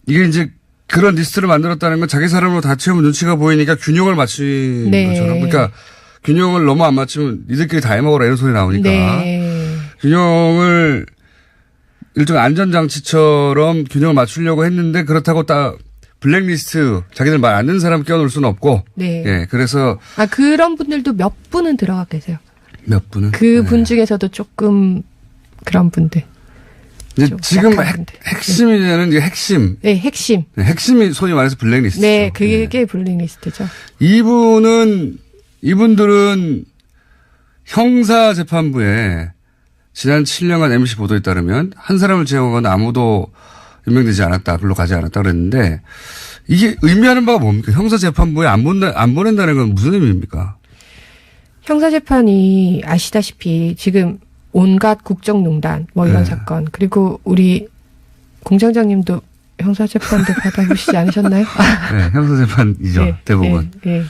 이게 이제 그런 리스트를 만들었다는 건 자기 사람으로 다 채우면 눈치가 보이니까 균형을 맞추는 네. 것처럼. 그러니까 균형을 너무 안 맞추면 니들끼리 다 해먹어라 이런 소리 나오니까. 네. 균형을 일종의 안전장치처럼 균형을 맞추려고 했는데 그렇다고 딱 블랙리스트 자기들 말 안 듣는 사람 껴놓을 수는 없고. 네. 예. 그래서. 그런 분들도 몇 분은 들어가 계세요. 몇 분은? 그 분 중에서도 조금 그런 분들. 이제 지금 약한 분들. 핵심이 되는 이게 핵심. 네, 핵심. 네, 핵심이 소위 말해서 블랙리스트죠. 네, 그게 블랙리스트죠. 이분들은 형사재판부에 지난 7년간 MBC 보도에 따르면 한 사람을 제외하고는 아무도 임명되지 않았다, 별로 가지 않았다 그랬는데 이게 의미하는 바가 뭡니까? 형사재판부에 안 보낸다는 건 무슨 의미입니까? 형사재판이 아시다시피 지금 온갖 국정농단 뭐 이런 사건 그리고 우리 공장장님도 형사재판도 받아보시지 않으셨나요? 네, 형사재판이죠. 네, 대부분. 네, 네.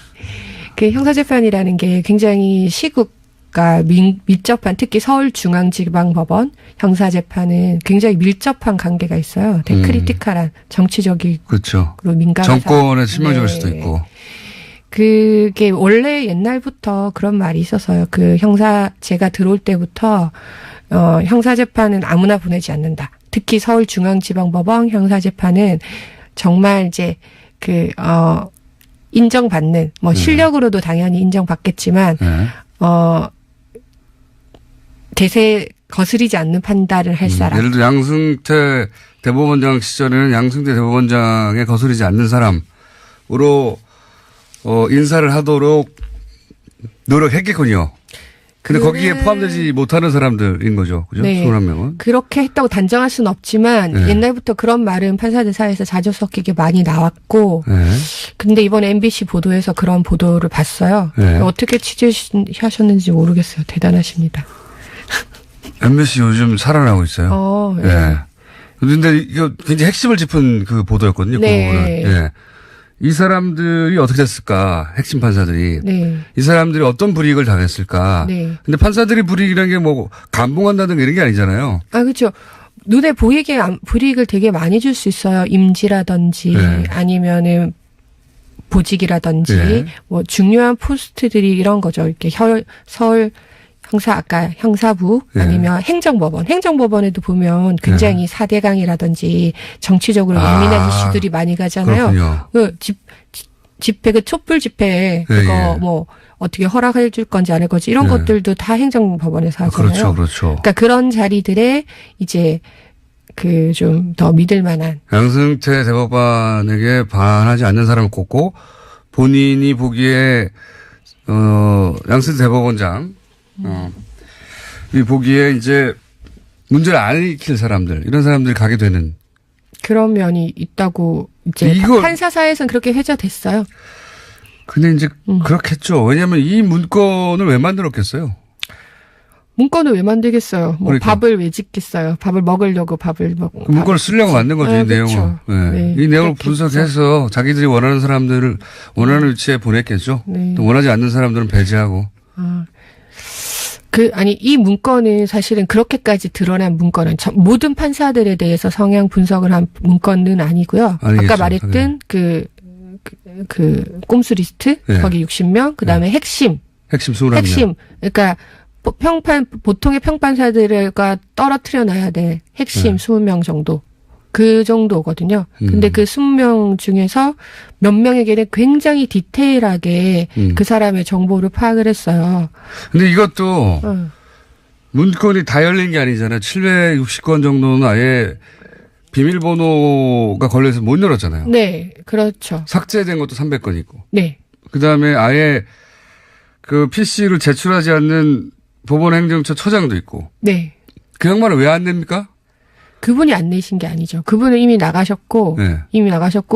그 형사재판이라는 게 굉장히 시국과 밀접한 특히 서울중앙지방법원 형사재판은 굉장히 밀접한 관계가 있어요. 되게 크리티컬한 정치적이고 그렇죠. 민감한 정권에 치명적일 수도 있고. 그게 원래 옛날부터 그런 말이 있었어요. 제가 들어올 때부터, 형사재판은 아무나 보내지 않는다. 특히 서울중앙지방법원 형사재판은 정말 이제 인정받는, 실력으로도 당연히 인정받겠지만, 대세 거스리지 않는 판단을 할 사람. 예를 들어 양승태 대법원장 시절에는 양승태 대법원장에 거스리지 않는 사람으로 인사를 하도록 노력했겠군요. 근데 거기에 포함되지 못하는 사람들인 거죠. 그죠? 네. 21명은. 그렇게 했다고 단정할 수는 없지만 옛날부터 그런 말은 판사들 사이에서 자주 섞이게 많이 나왔고 근데 이번에 MBC 보도에서 그런 보도를 봤어요. 어떻게 취재하셨는지 모르겠어요. 대단하십니다. MBC 요즘 살아나고 있어요. 네. 근데 이거 굉장히 핵심을 짚은 그 보도였거든요. 그 부분은. 이 사람들이 어떻게 됐을까? 핵심 판사들이. 이 사람들이 어떤 불이익을 당했을까? 근데 판사들이 불이익이라는 게 뭐 감봉한다든가 이런 게 아니잖아요. 그렇죠. 눈에 보이게 불이익을 되게 많이 줄 수 있어요. 임지라든지 아니면은 보직이라든지 뭐 중요한 포스트들이 이런 거죠. 이렇게 서울 형사부 아니면 행정법원에도 보면 굉장히 4대강이라든지 정치적으로 예민한 이슈들이 많이 가잖아요. 집회 그 촛불 집회 그거 예. 뭐 어떻게 허락해 줄 건지 안 할 건지 이런 예. 것들도 다 행정법원에서 하잖아요. 그렇죠, 그렇죠. 그러니까 그런 자리들에 이제 그 좀 더 믿을 만한 양승태 대법관에게 반하지 않는 사람을 꼽고 본인이 보기에 양승태 대법원장 이 보기에 이제 문제를 안 일으킬 사람들 이런 사람들이 가게 되는 그런 면이 있다고 이제 이거- 판사사에서는 그렇게 회자됐어요. 근데 이제 그렇겠죠. 왜냐하면 이 문건을 왜 만들었겠어요? 문건을 왜 만들겠어요? 뭐 그러니까. 밥을 왜 짓겠어요? 밥을 먹으려고 밥을 먹고. 그 문건을 쓰려고 만든 거죠, 이 내용을. 그렇죠. 네. 네, 이 내용을 그렇겠죠. 분석해서 자기들이 원하는 사람들을 원하는 위치에 보냈겠죠. 네. 또 원하지 않는 사람들은 배제하고. 아니, 이 문건은 사실은 그렇게까지 드러난 문건은 모든 판사들에 대해서 성향 분석을 한 문건은 아니고요. 아니겠죠, 아까 말했던 당연히. 그 꼼수 리스트, 네. 거기 60명, 그 다음에 핵심, 핵심 21명. 핵심. 그러니까 보통의 평판사들과 떨어뜨려 놔야 될 핵심 20명 정도. 그 정도거든요. 근데 그 20명 중에서 몇 명에게는 굉장히 디테일하게 그 사람의 정보를 파악을 했어요. 근데 이것도 어. 문건이 다 열린 게 아니잖아요. 760건 정도는 아예 비밀번호가 걸려서 못 열었잖아요. 네, 그렇죠. 삭제된 것도 300건 있고. 네. 그 다음에 아예 그 PC를 제출하지 않는 법원행정처 처장도 있고. 네. 그 양반은 왜 안 냅니까? 그분이 안 내신 게 아니죠. 그분은 이미 나가셨고, 네.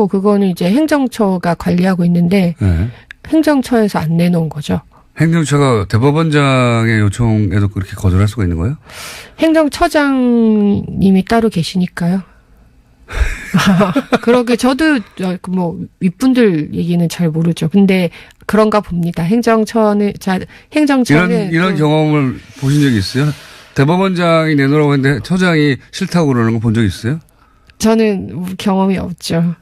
그거는 이제 행정처가 관리하고 있는데, 네. 행정처에서 안 내놓은 거죠. 행정처가 대법원장의 요청에도 그렇게 거절할 수가 있는 거예요? 행정처장님이 따로 계시니까요. 그러게 저도 뭐 윗분들 얘기는 잘 모르죠. 근데 그런가 봅니다. 행정처는 이런 경험을 보신 적이 있어요? 대법원장이 내놓으라고 했는데 처장이 싫다고 그러는 거 본 적 있어요? 저는 경험이 없죠.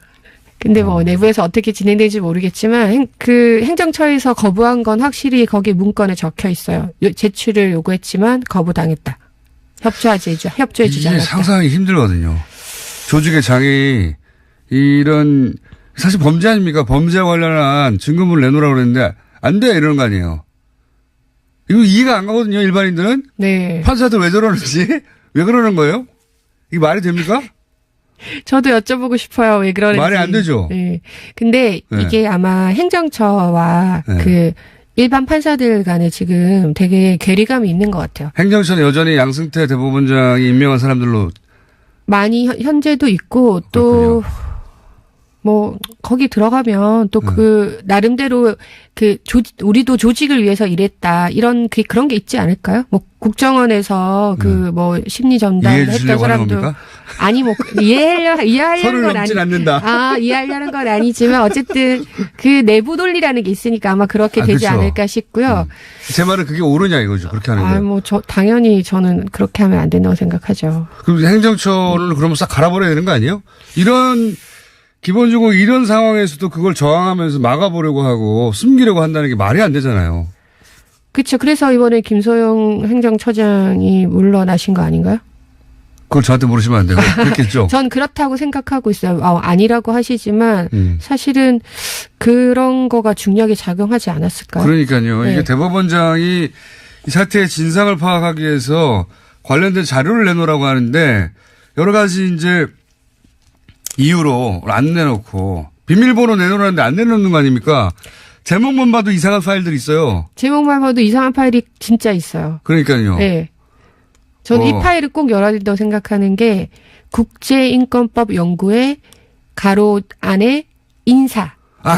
근데 뭐 내부에서 어떻게 진행될지 모르겠지만 그 행정처에서 거부한 건 확실히 거기 문건에 적혀 있어요. 제출을 요구했지만 거부당했다. 협조해주지 이게 않았다. 상상하기 힘들거든요. 조직의 장이 이런 사실 범죄 아닙니까? 범죄와 관련한 증거물을 내놓으라고 그랬는데 안 돼 이러는 거 아니에요. 이거 이해가 안 가거든요. 일반인들은. 네. 판사들 왜 저러는지 왜 그러는 거예요? 이게 말이 됩니까? 저도 여쭤보고 싶어요. 왜 그러는지. 말이 안 되죠. 네. 근데 네. 이게 아마 행정처와 네. 그 일반 판사들 간에 지금 되게 괴리감이 있는 것 같아요. 행정처는 여전히 양승태 대법원장이 임명한 사람들로 많이 현재도 있고 또 뭐 거기 들어가면 또 그 나름대로 그 우리도 조직을 위해서 일했다 이런 그런 게 있지 않을까요? 뭐 국정원에서 그 뭐 심리 전담 이해해 했던 주려고 하는 사람도 겁니까? 아니 뭐 이해하려는 선을 건 넘진 아니. 않는다. 이해하려는 건 아니지만 어쨌든 그 내부 논리라는 게 있으니까 아마 그렇게 되지 그렇죠. 않을까 싶고요. 제 말은 그게 옳으냐 이거죠. 그렇게 하는 게. 뭐 당연히 저는 그렇게 하면 안 된다고 생각하죠. 그럼 행정처를 그러면 싹 갈아버려야 되는 거 아니에요? 기본적으로 이런 상황에서도 그걸 저항하면서 막아보려고 하고 숨기려고 한다는 게 말이 안 되잖아요. 그렇죠. 그래서 이번에 김소영 행정처장이 물러나신 거 아닌가요? 그걸 저한테 물으시면 안 되고 그렇겠죠. 전 그렇다고 생각하고 있어요. 아니라고 하시지만 사실은 그런 거가 중요하게 작용하지 않았을까요? 그러니까요. 네. 이게 대법원장이 이 사태의 진상을 파악하기 위해서 관련된 자료를 내놓으라고 하는데 여러 가지 이제 이유로 안 내놓고 비밀번호 내놓으라는데 안 내놓는 거 아닙니까? 제목만 봐도 이상한 파일들이 있어요. 제목만 봐도 이상한 파일이 진짜 있어요. 그러니까요. 네. 저는 이 파일을 꼭 열어야 된다고 생각하는 게 국제인권법 연구의 가로 안에 인사.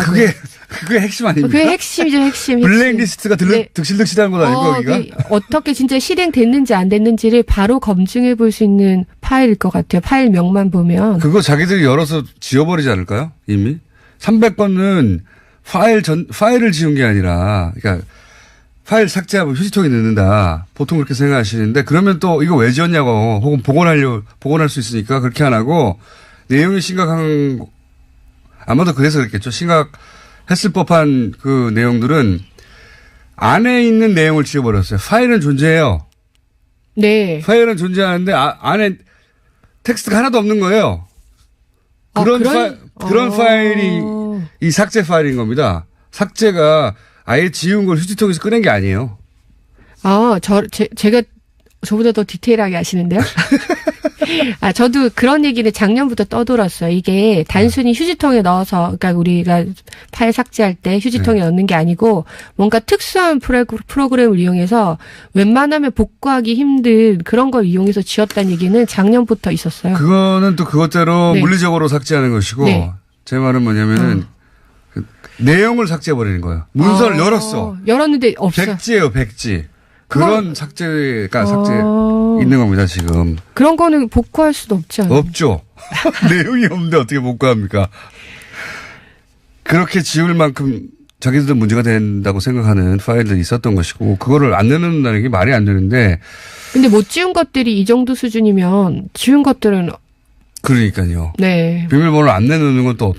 그게 핵심 아닙니까? 그게 핵심이죠, 핵심. 블랙리스트가 네. 득실득실한 건 아니고 여기가? 어떻게 진짜 실행됐는지 안 됐는지를 바로 검증해 볼 수 있는 파일일 것 같아요. 파일명만 보면. 그거 자기들이 열어서 지워버리지 않을까요? 이미? 300건은 파일을 지운 게 아니라, 그러니까 파일 삭제하고 휴지통에 넣는다. 보통 그렇게 생각하시는데, 그러면 또 이거 왜 지웠냐고, 혹은 복원할 수 있으니까 그렇게 안 하고, 내용이 심각한, 아마도 그래서 그랬겠죠. 심각했을 법한 그 내용들은 안에 있는 내용을 지워버렸어요. 파일은 존재해요. 네. 파일은 존재하는데, 안에 텍스트가 하나도 없는 거예요. 그런 파일이 이 삭제 파일인 겁니다. 삭제가 아예 지운 걸 휴지통에서 꺼낸 게 아니에요. 제가 저보다 더 디테일하게 아시는데요? 저도 그런 얘기를 작년부터 떠돌았어요. 이게 단순히 휴지통에 넣어서, 그러니까 우리가 파일 삭제할 때 휴지통에 넣는 게 아니고 뭔가 특수한 프로그램을 이용해서 웬만하면 복구하기 힘든 그런 걸 이용해서 지웠다는 얘기는 작년부터 있었어요. 그거는 또 그것대로 네. 물리적으로 삭제하는 것이고 네. 제 말은 뭐냐면은 그 내용을 삭제해버리는 거예요. 문서를 열었어. 열었는데 없어요. 백지예요, 백지. 그런 삭제가 있는 겁니다, 지금. 그런 거는 복구할 수도 없지 않아요? 없죠. 내용이 없는데 어떻게 복구합니까? 그렇게 지울 만큼 자기들도 문제가 된다고 생각하는 파일들이 있었던 것이고 그거를 안 내놓는다는 게 말이 안 되는데. 근데 못 지운 것들이 이 정도 수준이면 지운 것들은. 그러니까요. 네. 비밀번호를 안 내놓는 건 또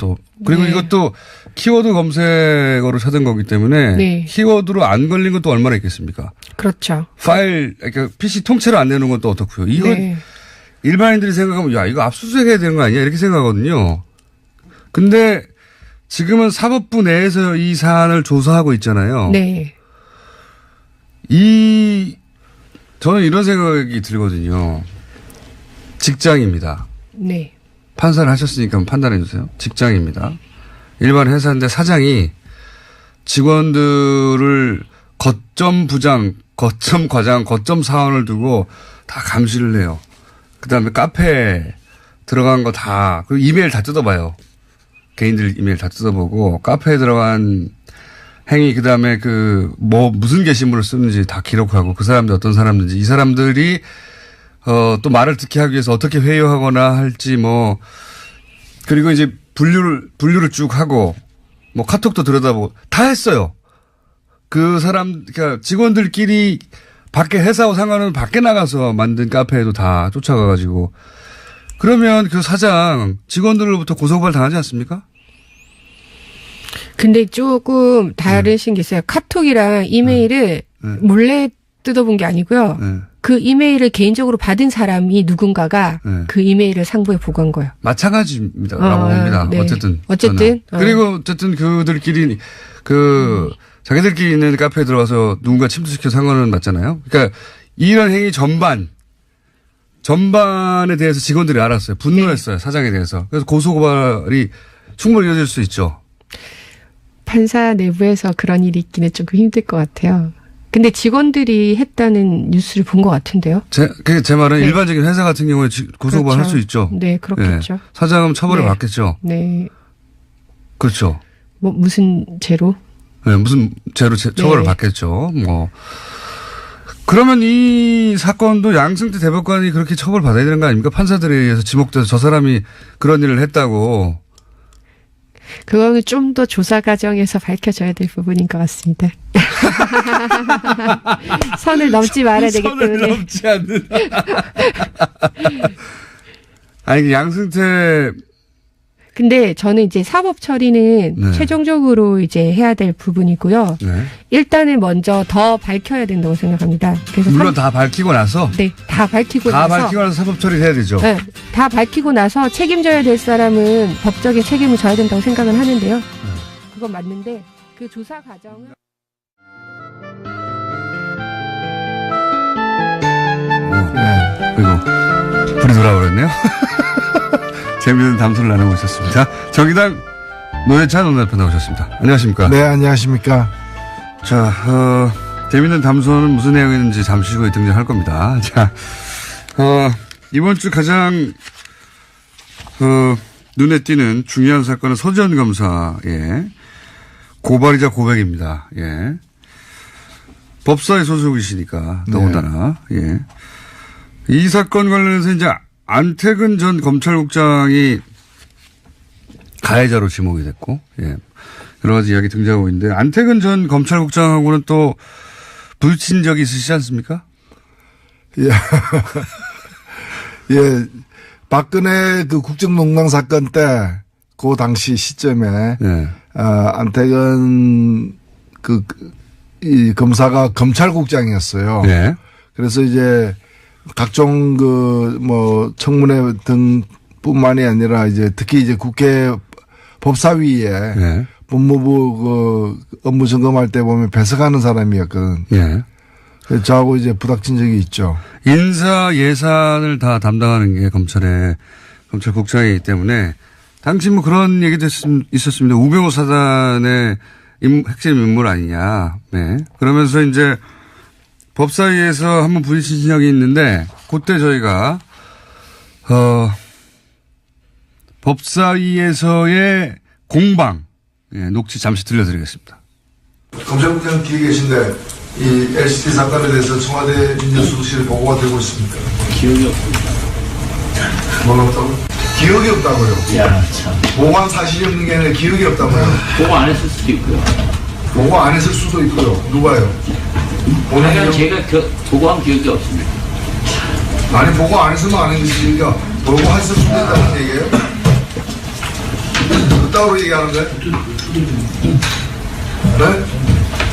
그리고 네. 이것도 키워드 검색어로 찾은 거기 때문에 네. 키워드로 안 걸린 건 또 얼마나 있겠습니까? 그렇죠. 파일, 그러니까 PC 통째로 안 내놓은 건 또 어떻고요? 이건 네. 일반인들이 생각하면 야 이거 압수수색해야 되는 거 아니야? 이렇게 생각하거든요. 근데 지금은 사법부 내에서 이 사안을 조사하고 있잖아요. 네. 저는 이런 생각이 들거든요. 직장입니다. 네. 판사를 하셨으니까 판단해 주세요. 직장입니다. 일반 회사인데 사장이 직원들을 거점 부장, 거점 과장, 거점 사원을 두고 다 감시를 해요. 그 다음에 카페에 들어간 거 다, 그리고 이메일 다 뜯어봐요. 개인들 이메일 다 뜯어보고, 카페에 들어간 행위, 그 다음에 무슨 게시물을 쓰는지 다 기록하고, 그 사람들 어떤 사람인지, 이 사람들이, 또 말을 듣게 하기 위해서 어떻게 회유하거나 할지 그리고 이제 분류를 쭉 하고, 카톡도 들여다보고, 다 했어요. 그러니까 직원들끼리 밖에 회사하고 상관은 밖에 나가서 만든 카페에도 다 쫓아가가지고, 그러면 그 사장 직원들로부터 고소고발 당하지 않습니까? 근데 조금 다르신 게 있어요. 카톡이랑 이메일을 몰래 뜯어본 게 아니고요. 네. 그 이메일을 개인적으로 받은 사람이 누군가가 네. 그 이메일을 상부에 보고한 거예요. 마찬가지입니다. 라고 봅니다. 네. 어쨌든. 그리고 어쨌든 그들끼리 자기들끼리 있는 카페에 들어가서 누군가 침투시켜 상관은 맞잖아요. 그러니까 이런 행위 전반에 대해서 직원들이 알았어요. 분노했어요. 네. 사장에 대해서. 그래서 고소고발이 충분히 이어질 수 있죠. 판사 내부에서 그런 일이 있기는 조금 힘들 것 같아요. 근데 직원들이 했다는 뉴스를 본 것 같은데요. 제 말은 네. 일반적인 회사 같은 경우에 고소고발 그렇죠. 할 수 있죠. 네, 그렇겠죠. 네. 사장은 처벌을 네. 받겠죠. 네. 그렇죠. 무슨 죄로? 네, 무슨 죄로 처벌을 네. 받겠죠. 그러면 이 사건도 양승태 대법관이 그렇게 처벌받아야 되는 거 아닙니까? 판사들에 의해서 지목돼서 저 사람이 그런 일을 했다고. 그거는 좀 더 조사 과정에서 밝혀져야 될 부분인 것 같습니다. 선을 넘지 말아야 되기 때문에. 선을 넘지 않는. 아니, 양승태. 근데 저는 이제 사법 처리는 네. 최종적으로 이제 해야 될 부분이고요. 네. 일단은 먼저 더 밝혀야 된다고 생각합니다. 그래서 물론 다 밝히고 나서. 네, 다 밝히고 다 나서. 밝히고 나서 사법 처리를 해야 되죠. 네, 다 밝히고 나서 책임져야 될 사람은 법적인 책임을 져야 된다고 생각은 하는데요. 그건 맞는데 그 조사 과정은 그리고 불이 돌아버렸네요. 재미있는 담소를 나누고 있었습니다. 정의당 노회찬 원내대표 나오셨습니다. 안녕하십니까? 네, 안녕하십니까? 자, 재미있는 담소는 무슨 내용이었는지 잠시 후에 등장할 겁니다. 자, 이번 주 가장 눈에 띄는 중요한 사건은 서지현 검사의 고발이자 고백입니다. 예. 법사위 소속이시니까 더군다나. 예. 이 사건 관련해서 이제 안태근 전 검찰국장이 가해자로 지목이 됐고, 예. 여러 가지 이야기 등장하고 있는데, 안태근 전 검찰국장하고는 또 부딪힌 적이 있으시지 않습니까? 예. 예. 박근혜 그 국정농단 사건 때, 그 당시 시점에, 예. 안태근 이 검사가 검찰국장이었어요. 예. 그래서 이제 각종 청문회 등 뿐만이 아니라 이제 특히 이제 국회 법사위에 예. 법무부 그 업무 점검할 때 보면 배석하는 사람이었거든. 예. 그래서 저하고 이제 부닥친 적이 있죠. 인사 예산을 다 담당하는 게 검찰국장이기 때문에 당시 뭐 그런 얘기도 있었습니다. 우병우 사단의 핵심 인물 아니냐. 네. 그러면서 이제 법사위에서 한번 부딪힌 적이 있는데 그때 저희가 법사위에서의 공방 녹취 잠시 들려드리겠습니다. 검찰국장 뒤에 계신데 이 LCT 사건에 대해서 청와대 민정수석실 보고가 되고 있습니까? 기억이 없습니다. 뭐가 없다고? 기억이 없다고요? 야, 참. 보고한 사실이 없는 게 아니라 기억이 없다고요? 보고 안 했을 수도 있고요. 보고 안 했을 수도 있고요. 누가요? 그냥 제가 보고한 기억이 없습니다. 아니 보고 안 했으면 안 했으니까 보고 했을 수도 있다는 얘기예요? 그따구로 얘기하는 거예요? 네?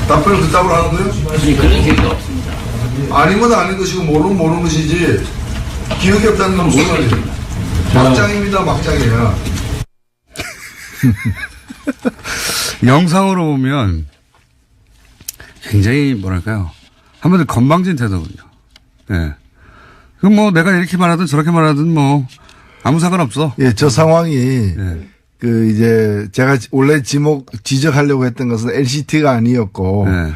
답변을 그따구로 하는 거예요? 아니, 그런 기억이 없습니다. 아니면 아닌 것이고 모르면 모르는 것이지 기억이 없다는 건 무슨 말이에요? 막장입니다. 막장이야. 영상으로 보면 굉장히 뭐랄까요. 한마디로 건방진 태도군요. 예. 그럼 뭐 내가 이렇게 말하든 저렇게 말하든 뭐 아무 상관없어. 예, 저 상황이 예. 그 이제 제가 원래 지적하려고 했던 것은 LCT가 아니었고 예.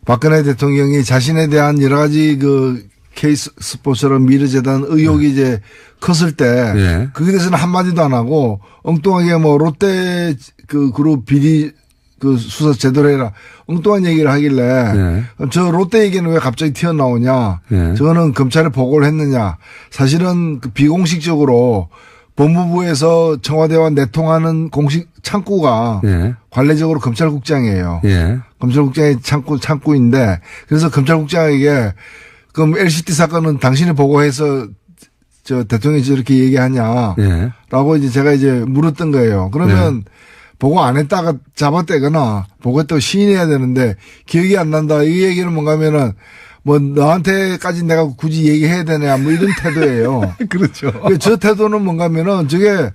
박근혜 대통령이 자신에 대한 여러 가지 그 K스포츠랑 미르재단 의혹이 이제 컸을 때 예. 그게 대해서는 한마디도 안 하고 엉뚱하게 뭐 롯데 그 그룹 비리 그 수사 제대로 해라 엉뚱한 얘기를 하길래 예. 저 롯데 얘기는 왜 갑자기 튀어나오냐 예. 저거는 검찰에 보고를 했느냐 사실은 그 비공식적으로 법무부에서 청와대와 내통하는 공식 창구가 예. 관례적으로 검찰국장이에요. 예. 검찰국장의 창구인데 그래서 검찰국장에게 그럼 LCT 사건은 당신이 보고해서 저 대통령이 저렇게 얘기하냐 예. 라고 이제 제가 이제 물었던 거예요. 그러면 보고 안 했다가 잡아떼거나 보고했다고 시인해야 되는데 기억이 안 난다. 이 얘기는 뭔가 하면은 뭐 너한테까지 내가 굳이 얘기해야 되냐 뭐 이런 태도예요. 그렇죠. 저 태도는 뭔가 하면은 저게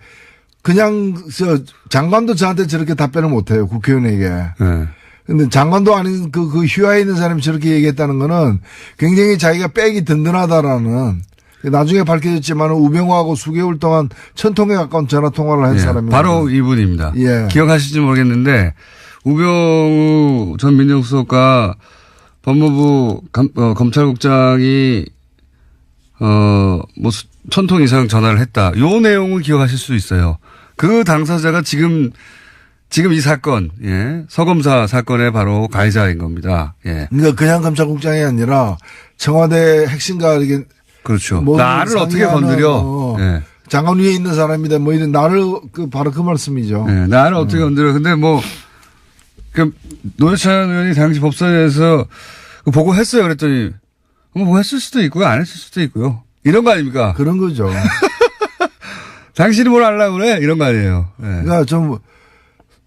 그냥 저 장관도 저한테 저렇게 답변을 못 해요. 국회의원에게. 예. 근데 장관도 아닌 그 휘하에 있는 사람이 저렇게 얘기했다는 거는 굉장히 자기가 백이 든든하다라는 나중에 밝혀졌지만 우병우하고 수개월 동안 1000통에 가까운 전화 통화를 한 예. 사람입니다. 바로 이분입니다. 예. 기억하실지 모르겠는데 우병우 전 민정수석과 법무부 검찰국장이 뭐 1000통 이상 전화를 했다. 요 내용을 기억하실 수 있어요. 그 당사자가 지금 이 사건, 예. 서검사 사건의 바로 가해자인 겁니다. 예. 그러니까 그냥 검찰국장이 아니라 청와대 핵심가 이렇게 그렇죠. 뭐 나를 어떻게 건드려. 예. 장관 위에 있는 사람이다 뭐 이런 나를 바로 그 말씀이죠. 예. 나를 어떻게 건드려. 근데 뭐, 노회찬 의원이 당시 법사위에서 보고했어요. 그랬더니, 뭐 보고했을 수도 있고요. 안 했을 수도 있고요. 이런 거 아닙니까? 그런 거죠. 당신이 뭘 하려고 그래? 이런 거 아니에요. 예. 그러니까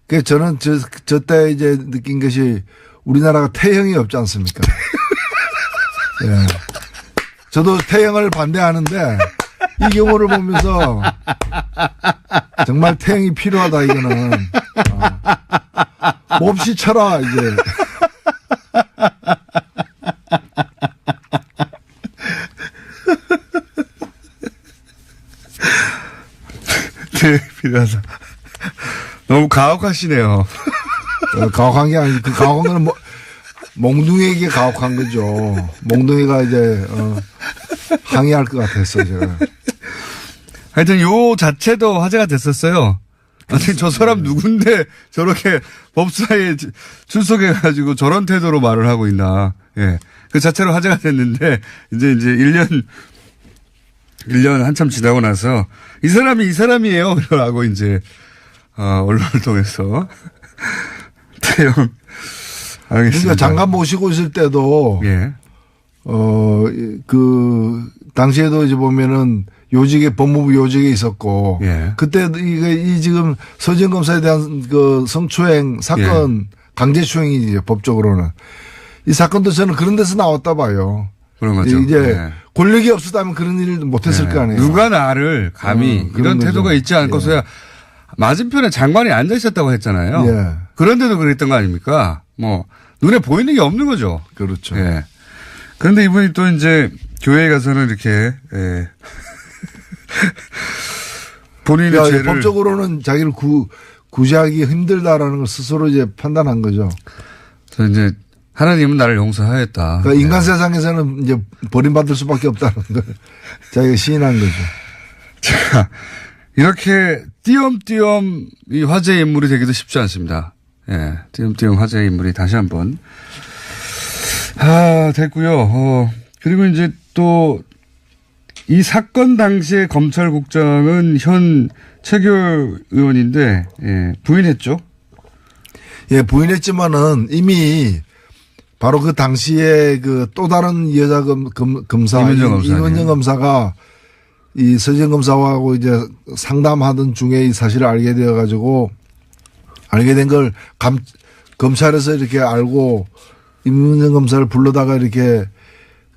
그 저는 저 때 이제 느낀 것이 우리나라가 태형이 없지 않습니까? 예. 저도 태형을 반대하는데 이 경우를 보면서 정말 태형이 필요하다 이거는 몹시 쳐라 이제. 네, 필요하다. 너무 가혹하시네요. 가혹한 게 아니고 그 가혹한 거는 뭐 몽둥이에게 가혹한 거죠. 몽둥이가 이제 항의할 것 같았어요. 제가. 하여튼 요 자체도 화제가 됐었어요. 아니 저 사람 누군데 저렇게 법사에 출석해가지고 저런 태도로 말을 하고 있나. 예. 그 자체로 화제가 됐는데 이제 1년 한참 지나고 나서 이 사람이에요. 라고 이제 언론을 통해서 태영 알겠습니다. 그러니까 장관 모시고 있을 때도 예. 그 당시에도 이제 보면은 요직에 법무부 요직에 있었고 예. 그때 이 지금 서지현 검사에 대한 그 성추행 사건 강제추행이지 법적으로는 이 사건도 저는 그런 데서 나왔다 봐요. 그런 거죠. 이제 예. 권력이 없었다면 그런 일을 못했을 예. 거 아니에요. 누가 나를 감히 이런 그런 태도가 거죠. 있지 않고서야 맞은편에 장관이 앉아 있었다고 했잖아요. 예. 그런데도 그랬던 거 아닙니까? 뭐 눈에 보이는 게 없는 거죠. 그렇죠. 예. 그런데 이분이 또 이제 교회에 가서는 이렇게 예. 본인의 그러니까 죄를 법적으로는 자기를 구제하기 힘들다라는 걸 스스로 이제 판단한 거죠. 저 이제 하나님은 나를 용서하였다. 그러니까 인간 세상에서는 이제 버림받을 수밖에 없다는 걸 자기가 시인한 거죠. 자, 이렇게 띄엄띄엄 이 화제의 인물이 되기도 쉽지 않습니다. 예, 띄엄띄엄 화제의 인물이 다시 한번. 됐고요. 그리고 이제 또 이 사건 당시에 검찰국장은 현 최규일 의원인데, 예, 부인했죠? 예, 부인했지만은 이미 바로 그 당시에 그 또 다른 여자 검사 이문정 검사가 이 서지현 검사하고 이제 상담하던 중에 이 사실을 알게 되어 가지고 알게 된 걸 검찰에서 이렇게 알고 이문정 검사를 불러다가 이렇게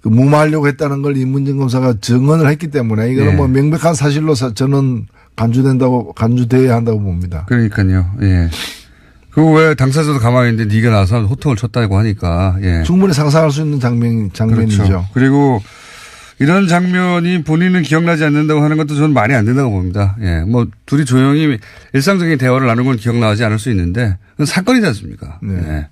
그 무마하려고 했다는 걸 이문정 검사가 증언을 했기 때문에 이거는 예. 뭐 명백한 사실로 저는 간주돼야 한다고 봅니다. 그러니까요. 예. 그거 왜 당사자도 가만히 있는데 네가 나서 호통을 쳤다고 하니까. 예. 충분히 상상할 수 있는 장면이죠. 그렇죠. 그리고 이런 장면이 본인은 기억나지 않는다고 하는 것도 저는 말이 안 된다고 봅니다. 예. 뭐 둘이 조용히 일상적인 대화를 나눈 건 기억나지 않을 수 있는데 그건 사건이지 않습니까? 네. 예.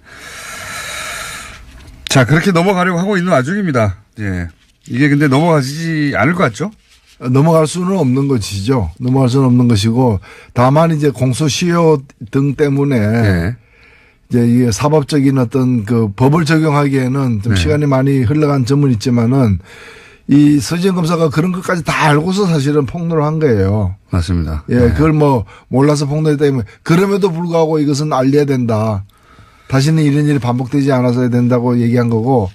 자, 그렇게 넘어가려고 하고 있는 와중입니다. 예. 이게 근데 넘어가지 않을 것 같죠? 넘어갈 수는 없는 것이죠. 넘어갈 수는 없는 것이고 다만 이제 공소시효 등 때문에 예. 이제 이게 사법적인 어떤 그 법을 적용하기에는 좀 네. 시간이 많이 흘러간 점은 있지만은 이 서지현 검사가 그런 것까지 다 알고서 사실은 폭로를 한 거예요. 맞습니다. 예, 네. 그걸 뭐 몰라서 폭로했다면 그럼에도 불구하고 이것은 알려야 된다. 다시는 이런 일이 반복되지 않아서야 된다고 얘기한 거고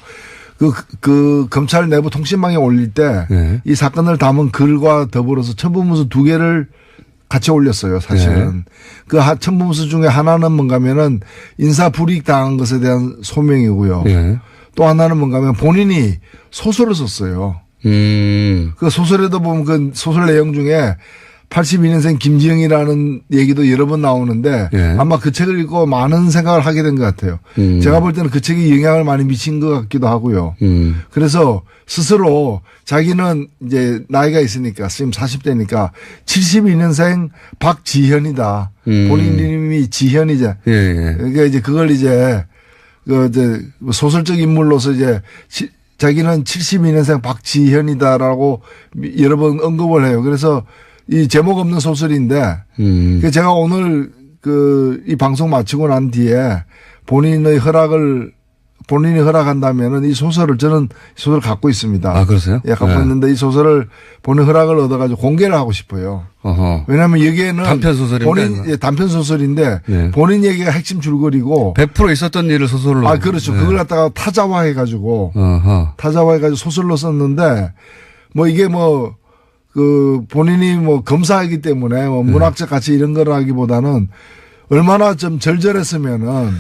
그 검찰 내부 통신망에 올릴 때 이 네. 사건을 담은 글과 더불어서 첨부문서 2개를 같이 올렸어요, 사실은. 그 첨부문서 중에 하나는 뭔가면은 인사 불이익 당한 것에 대한 소명이고요. 예. 또 하나는 뭔가면 본인이 소설을 썼어요. 그 소설에도 보면 그 소설 내용 중에 82년생 김지영이라는 얘기도 여러 번 나오는데 예. 아마 그 책을 읽고 많은 생각을 하게 된 것 같아요. 제가 볼 때는 그 책이 영향을 많이 미친 것 같기도 하고요. 그래서 스스로 자기는 이제 나이가 있으니까 지금 40대니까 72년생 박지현이다. 본인 이름이 지현이자. 예, 예. 그러니까 이제 그걸 이제 그 이제 소설적 인물로서 이제 자기는 72년생 박지현이다라고 여러 번 언급을 해요. 그래서 이 제목 없는 소설인데 제가 오늘 이 방송 마치고 난 뒤에 본인이 허락한다면은 이 소설을 저는 소설을 갖고 있습니다. 아, 그러세요? 예, 갖고 네. 있는데 이 소설을 본인 허락을 얻어가지고 공개를 하고 싶어요. 어허. 왜냐하면 여기에는 단편 소설인데 단편 소설인데 네. 본인 얘기가 핵심 줄거리고 100% 있었던 일을 소설로. 아, 그렇죠. 네. 그걸 갖다가 타자화해가지고 어허. 타자화해가지고 소설로 썼는데 뭐 이게 뭐 본인이 뭐 검사이기 때문에 뭐 문학적 가치 이런 거를 하기보다는 얼마나 좀 절절했으면은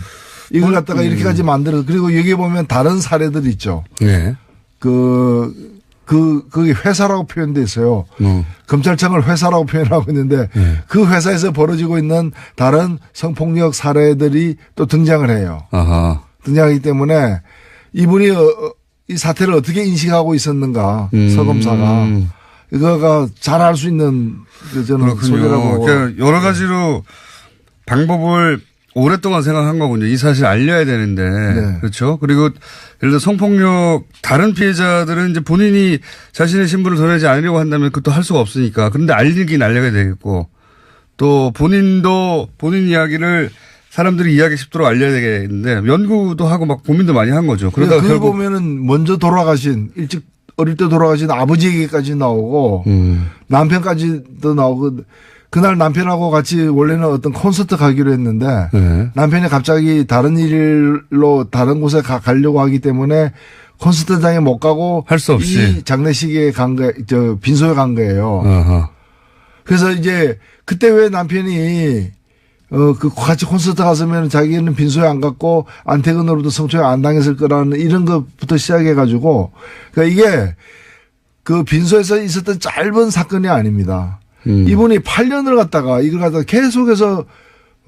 이걸 갖다가 이렇게까지 만들어서 그리고 여기 보면 다른 사례들 있죠. 네. 그게 회사라고 표현돼 있어요. 검찰청을 회사라고 표현하고 있는데 그 회사에서 벌어지고 있는 다른 성폭력 사례들이 또 등장을 해요. 아하. 등장하기 때문에 이분이 이 사태를 어떻게 인식하고 있었는가 서검사가 이거가 잘 알 수 있는 저는 소리라고. 그러니까 여러 가지로 방법을 오랫동안 생각한 거군요. 이 사실 알려야 되는데. 네. 그렇죠. 그리고 예를 들어 성폭력 다른 피해자들은 이제 본인이 자신의 신분을 드러내지 않으려고 한다면 그것도 할 수가 없으니까. 그런데 알리긴 알려야 되겠고 또 본인도 본인 이야기를 사람들이 이해하기 쉽도록 알려야 되겠는데 연구도 하고 막 고민도 많이 한 거죠. 그러다 그걸 결국 보면은 먼저 돌아가신 일찍 어릴 때 돌아가신 아버지 얘기까지 나오고 남편까지도 나오고 그날 남편하고 같이 원래는 어떤 콘서트 가기로 했는데 네. 남편이 갑자기 다른 일로 다른 곳에 가려고 하기 때문에 콘서트장에 못 가고 할 수 없이 이 장례식에 빈소에 간 거예요. 어허. 그래서 이제 그때 왜 남편이 같이 콘서트 갔으면 자기는 빈소에 안 갔고 안태근으로부터 성추행 안 당했을 거라는 이런 것부터 시작해가지고 그러니까 이게 그 빈소에서 있었던 짧은 사건이 아닙니다. 이분이 8년을 갖다가 이걸 갖다가 계속해서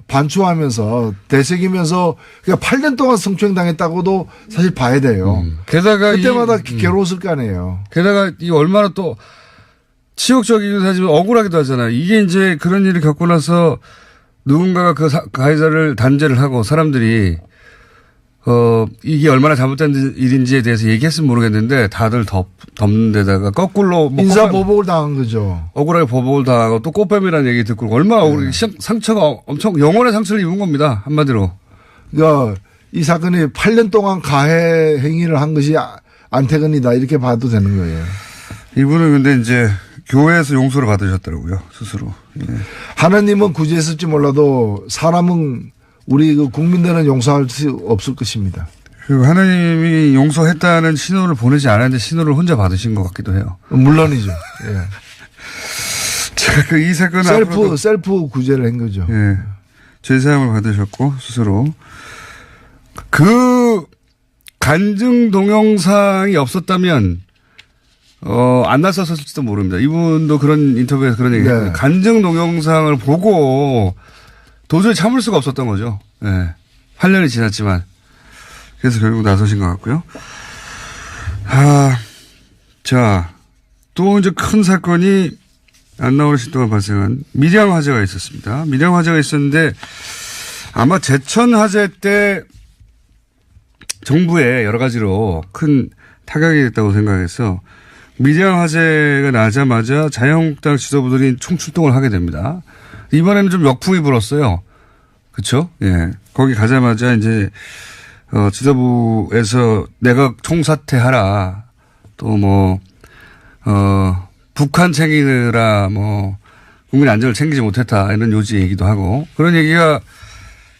반추하면서 되새기면서 그러니까 8년 동안 성추행 당했다고도 사실 봐야 돼요. 게다가 그때마다 괴로웠을 거 아니에요. 게다가 이 얼마나 또 치욕적이기도 하지만 억울하기도 하잖아요. 이게 이제 그런 일을 겪고 나서 누군가가 그 가해자를 단죄를 하고 사람들이 이게 얼마나 잘못된 일인지에 대해서 얘기했으면 모르겠는데 다들 덮는 데다가 거꾸로 뭐 인사보복을 당한 거죠. 억울하게 보복을 당하고 또 꽃뱀이라는 얘기 듣고 얼마나 억울해. 상처가 엄청 영혼의 상처를 입은 겁니다. 한마디로. 그러니까 이 사건이 8년 동안 가해 행위를 한 것이 안태근이다 이렇게 봐도 되는 거예요. 이분은 근데 이제 교회에서 용서를 받으셨더라고요. 스스로. 예. 하나님은 구제했을지 몰라도 사람은 우리 그 국민들은 용서할 수 없을 것입니다. 그리고 하나님이 용서했다는 신호를 보내지 않았는데 신호를 혼자 받으신 것 같기도 해요. 물론이죠. 예. 제가 그 이 사건은 셀프 구제를 한 거죠. 예. 죄사함을 받으셨고 스스로 그 간증 동영상이 없었다면 안 났었을지도 모릅니다. 이분도 그런 인터뷰에서 그런 얘기했어요. 네. 간증 동영상을 보고 도저히 참을 수가 없었던 거죠. 네. 8년이 지났지만. 그래서 결국 나서신 것 같고요. 자, 또 이제 큰 사건이 안 나오는 시간 동안 발생한 밀양 화재가 있었습니다. 밀양 화재가 있었는데 아마 제천 화재 때 정부에 여러 가지로 큰 타격이 됐다고 생각해서 밀양 화재가 나자마자 자유한국당 지도부들이 총출동을 하게 됩니다. 이번에는 좀 역풍이 불었어요. 그렇죠? 예. 거기 가자마자 이제 지도부에서 내각 총사퇴하라. 또 뭐 북한 챙기느라 뭐 국민 안전을 챙기지 못했다 이런 요지 얘기도 하고 그런 얘기가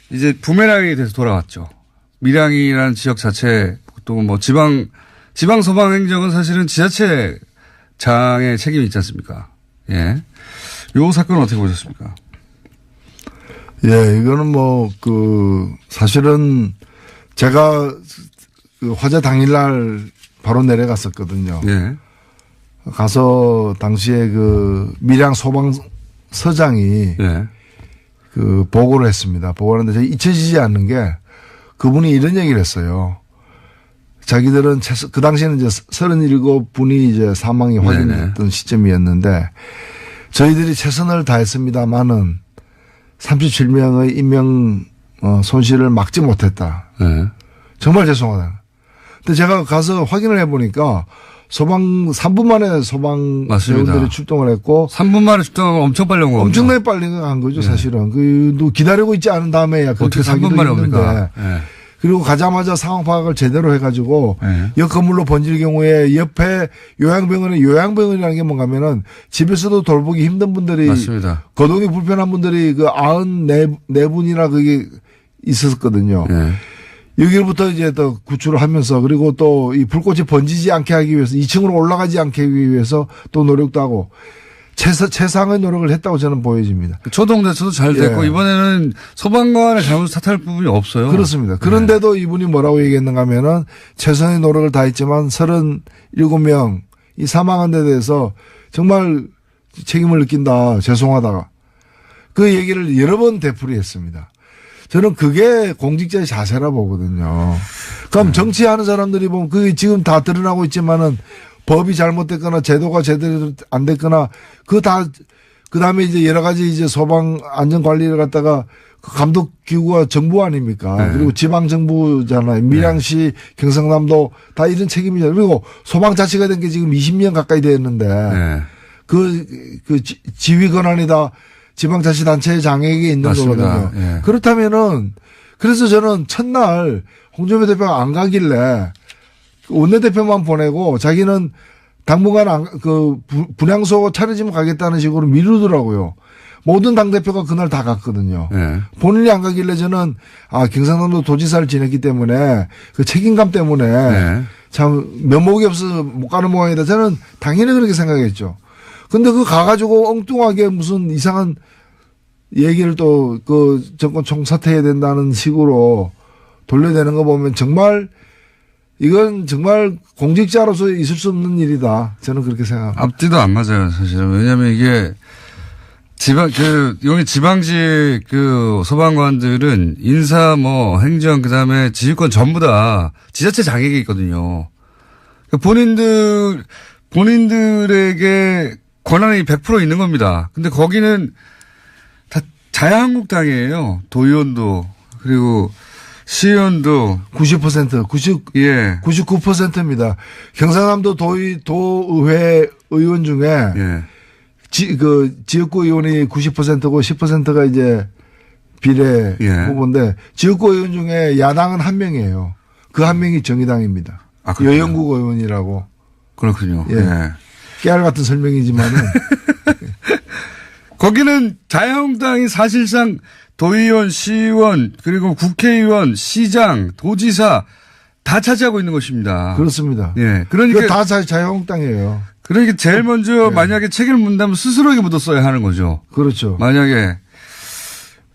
이제 부메랑이 돼서 돌아왔죠. 밀양이라는 지역 자체 또 뭐 지방 소방 행정은 사실은 지자체장의 책임이 있지 않습니까? 예. 요 사건은 어떻게 보셨습니까? 예, 이거는 사실은 제가 그 화재 당일날 바로 내려갔었거든요. 예. 가서 당시에 그 밀양 소방서장이 예. 그 보고를 했습니다. 보고를 했는데 제가 잊혀지지 않는 게 그분이 이런 얘기를 했어요. 자기들은 그 당시에는 이제 37분이 이제 사망이 확인됐던 시점이었는데 저희들이 최선을 다했습니다만은 37명의 인명 손실을 막지 못했다. 네. 정말 죄송하다. 근데 제가 가서 확인을 해보니까 3분 만에 소방대원들이 출동을 했고 3분 만에 출동하면 엄청 빨리 온 거죠. 엄청나게 빨리 간 거죠, 사실은. 기다리고 있지 않은 다음에야 어떻게 3분 만에 옵니까? 네. 그리고 가자마자 상황 파악을 제대로 해가지고 옆 건물로 번질 경우에 옆에 요양병원이라는 게 뭔가면은 집에서도 돌보기 힘든 분들이 맞습니다. 거동이 불편한 분들이 그 94분이나 그게 있었거든요. 네. 여기로부터 이제 또 구출을 하면서 그리고 또 이 불꽃이 번지지 않게 하기 위해서 2층으로 올라가지 않게 하기 위해서 또 노력도 하고 최상의 노력을 했다고 저는 보여집니다. 초동대처도 잘 됐고 이번에는 소방관의 잘못 탓할 부분이 없어요. 그렇습니다. 그런데도 이분이 뭐라고 얘기했는가 하면은 최선의 노력을 다했지만 37명 이 사망한 데 대해서 정말 책임을 느낀다. 죄송하다. 그 얘기를 여러 번 되풀이했습니다. 저는 그게 공직자의 자세라 보거든요. 그럼 정치하는 사람들이 보면 그게 지금 다 드러나고 있지만은 법이 잘못됐거나 제도가 제대로 안 됐거나 그 다음에 이제 여러 가지 이제 소방 안전 관리를 갖다가 그 감독 기구가 정부 아닙니까? 네. 그리고 지방 정부잖아요. 밀양시, 경상남도 다 이런 책임이잖아요. 그리고 소방 자치가 된 게 지금 20년 가까이 됐는데 네. 그 지휘 권한이 다 지방자치단체의 장에게 있는 맞습니다. 거거든요. 예. 그렇다면은 그래서 저는 첫날 홍준표 대표가 안 가길래 원내대표만 보내고 자기는 당분간 분향소 차려지면 가겠다는 식으로 미루더라고요. 모든 당대표가 그날 다 갔거든요. 네. 본인이 안 가길래 저는 경상남도 도지사를 지냈기 때문에 그 책임감 때문에 네. 참 면목이 없어서 못 가는 모양이다. 저는 당연히 그렇게 생각했죠. 근데 가가지고 엉뚱하게 무슨 이상한 얘기를 또 정권 총사퇴해야 된다는 식으로 돌려대는 거 보면 이건 정말 공직자로서 있을 수 없는 일이다. 저는 그렇게 생각합니다. 앞뒤도 안 맞아요, 사실은. 왜냐하면 이게 여기 지방직 소방관들은 인사 행정 그다음에 지휘권 전부 다 지자체 자격이 있거든요. 본인들에게 권한이 100% 있는 겁니다. 근데 거기는 다 자유한국당이에요. 도의원도 그리고 시의원도 99%입니다. 경상남도 도의회 의원 중에 예. 지역구 의원이 90%고 10%가 이제 비례 예. 후보인데 지역구 의원 중에 야당은 한 명이에요. 그 한 명이 정의당입니다. 아, 그렇군요. 여영국 의원이라고. 그렇군요. 예. 예. 깨알 같은 설명이지만은 거기는 자유한국당이 사실상 도의원, 시의원, 그리고 국회의원, 시장, 도지사 다 차지하고 있는 것입니다. 그렇습니다. 예. 그러니까 다 자유한국당이에요. 그러니까 제일 먼저 만약에 책임을 묻는다면 스스로에게 묻었어야 하는 거죠. 그렇죠. 만약에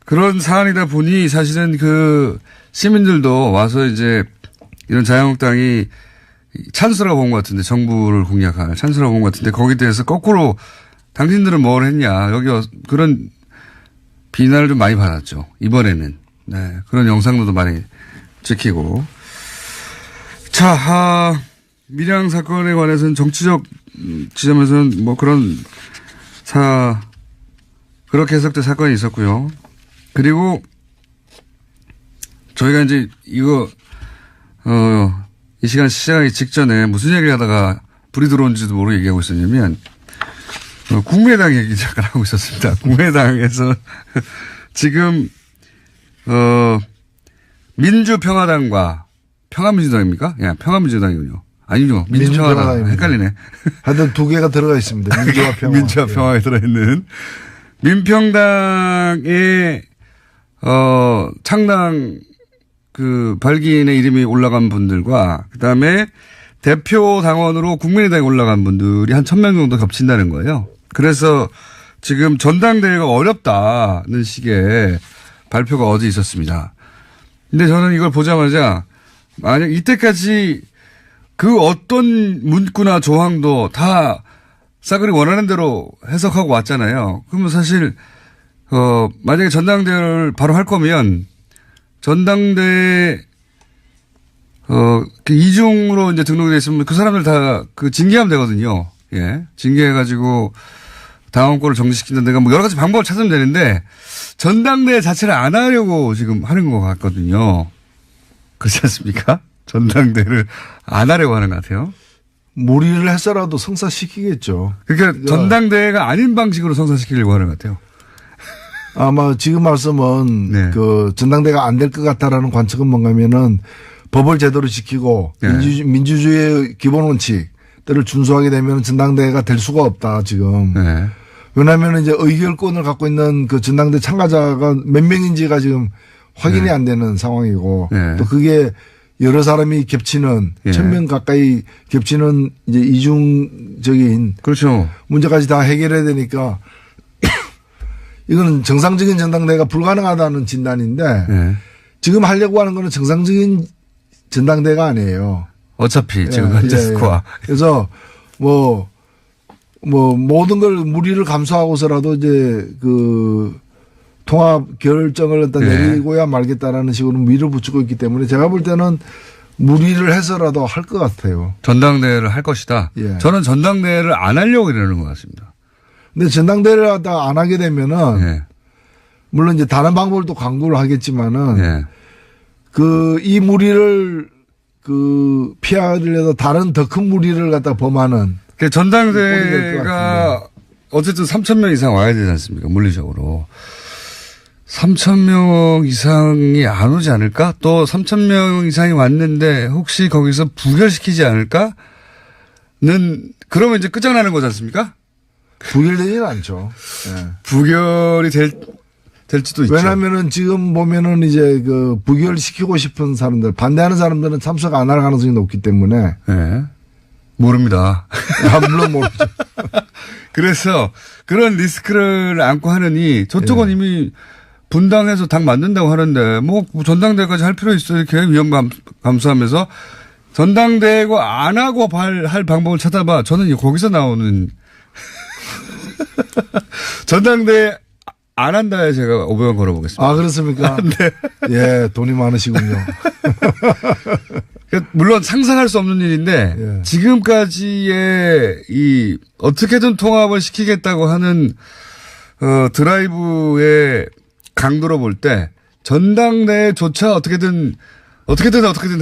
그런 사안이다 보니 사실은 시민들도 와서 이제 이런 자유한국당이 찬스라고 본 것 같은데 정부를 공략할 찬스라고 본 것 같은데 거기에 대해서 거꾸로 당신들은 뭘 했냐 여기 그런 비난을 좀 많이 받았죠. 이번에는. 네. 그런 영상도 많이 찍히고. 자, 밀양 사건에 관해서는 정치적 지점에서는 그렇게 해석된 사건이 있었고요. 그리고 저희가 이제 이 시간 시작하기 직전에 무슨 얘기를 하다가 불이 들어온지도 모르고 얘기하고 있었냐면 국민의당 얘기 잠깐 하고 있었습니다. 국민의당에서 지금 민주평화당과 평화민주당입니까? 예, 평화민주당이군요. 아니죠. 민주평화당. 헷갈리네. 하여튼 두 개가 들어가 있습니다. 민주와 평화. 민주와 평화에 들어있는 민평당의 창당 발기인의 이름이 올라간 분들과 그다음에 대표 당원으로 국민의당에 올라간 분들이 한 1,000명 정도 겹친다는 거예요. 그래서 지금 전당대회가 어렵다는 식의 발표가 어제 있었습니다. 근데 저는 이걸 보자마자 만약 이때까지 그 어떤 문구나 조항도 다 싸그리 원하는 대로 해석하고 왔잖아요. 그러면 사실 만약에 전당대회를 바로 할 거면 전당대회 이중으로 이제 등록이 돼 있으면 그 사람들 다 징계하면 되거든요. 예. 징계해가지고 당원권을 정지시킨다. 내가 여러 가지 방법을 찾으면 되는데 전당대회 자체를 안 하려고 지금 하는 것 같거든요. 그렇지 않습니까? 전당대회를 안 하려고 하는 것 같아요. 무리를 해서라도 성사시키겠죠. 그러니까 전당대회가 아닌 방식으로 성사시키려고 하는 것 같아요. 아마 지금 말씀은 네. 전당대회가 안 될 것 같다라는 관측은 뭔가면은 법을 제대로 지키고 네. 민주주의의 기본 원칙들을 준수하게 되면 전당대회가 될 수가 없다 지금. 네. 왜냐하면 이제 의결권을 갖고 있는 전당대 참가자가 몇 명인지가 지금 확인이 네. 안 되는 상황이고 네. 또 그게 여러 사람이 겹치는 네. 1,000명 가까이 겹치는 이제 이중적인 그렇죠. 문제까지 다 해결해야 되니까 이거는 정상적인 전당대회가 불가능하다는 진단인데 네. 지금 하려고 하는 거는 정상적인 전당대회가 아니에요. 어차피 지금 현재 스코어. 그래서 모든 걸 무리를 감수하고서라도 이제 통합 결정을 일단 네. 내리고야 말겠다라는 식으로 밀어붙이고 있기 때문에 제가 볼 때는 무리를 해서라도 할 것 같아요. 전당대회를 할 것이다. 예. 저는 전당대회를 안 하려고 이러는 것 같습니다. 근데 전당대회를 하다 안 하게 되면은 예. 물론 이제 다른 방법을 또 강구를 하겠지만은 예. 이 무리를 피하려다 다른 더 큰 무리를 갖다 범하는 그 전당대회가 어쨌든 3,000명 이상 와야 되지 않습니까? 물리적으로. 3,000명 이상이 안 오지 않을까? 또 3,000명 이상이 왔는데 혹시 거기서 부결시키지 않을까? 그러면 이제 끝장나는 거지 않습니까? 부결되지는 않죠. 예. 부결이 될지도 있죠. 왜냐면은 지금 보면은 이제 부결시키고 싶은 사람들, 반대하는 사람들은 참석 안 할 가능성이 높기 때문에. 네. 모릅니다. 물론 모르죠. 그래서 그런 리스크를 안고 하느니 저쪽은 예. 이미 분당해서 당 만든다고 하는데 전당대회까지 할 필요 있어 이렇게 위험 감수하면서 전당대회가 안 하고 할 방법을 찾아봐. 저는 거기서 나오는 전당대회 안 한다에 제가 500원 걸어보겠습니다. 아, 그렇습니까? 네. 예, 돈이 많으시군요. 물론 상상할 수 없는 일인데 예. 지금까지의 이 어떻게든 통합을 시키겠다고 하는 드라이브의 강도로 볼 때 전당대회조차 어떻게든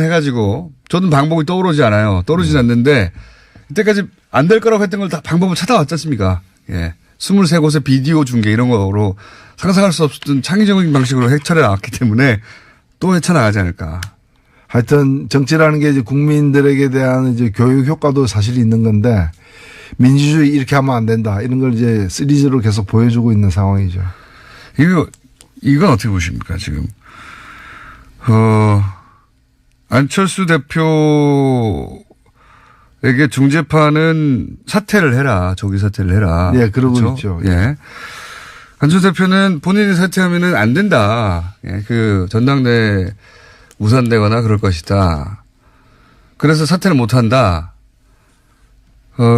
해가지고 저는 방법이 떠오르지 않아요. 떠오르진 않는데 이때까지 안 될 거라고 했던 걸 다 방법을 찾아왔지 않습니까? 예. 23곳의 비디오 중계 이런 거로 상상할 수 없었던 창의적인 방식으로 헤쳐내 나왔기 때문에 또 헤쳐나가지 않을까. 하여튼 정치라는 게 이제 국민들에게 대한 이제 교육 효과도 사실 있는 건데 민주주의 이렇게 하면 안 된다. 이런 걸 이제 시리즈로 계속 보여주고 있는 상황이죠. 이건 어떻게 보십니까, 지금? 안철수 대표에게 중재파는 사퇴를 해라. 조기 사퇴를 해라. 예, 그러고 그렇죠? 있죠. 예. 안철수 대표는 본인이 사퇴하면은 안 된다. 예, 그 전당대회 무산되거나 그럴 것이다. 그래서 사퇴를 못 한다.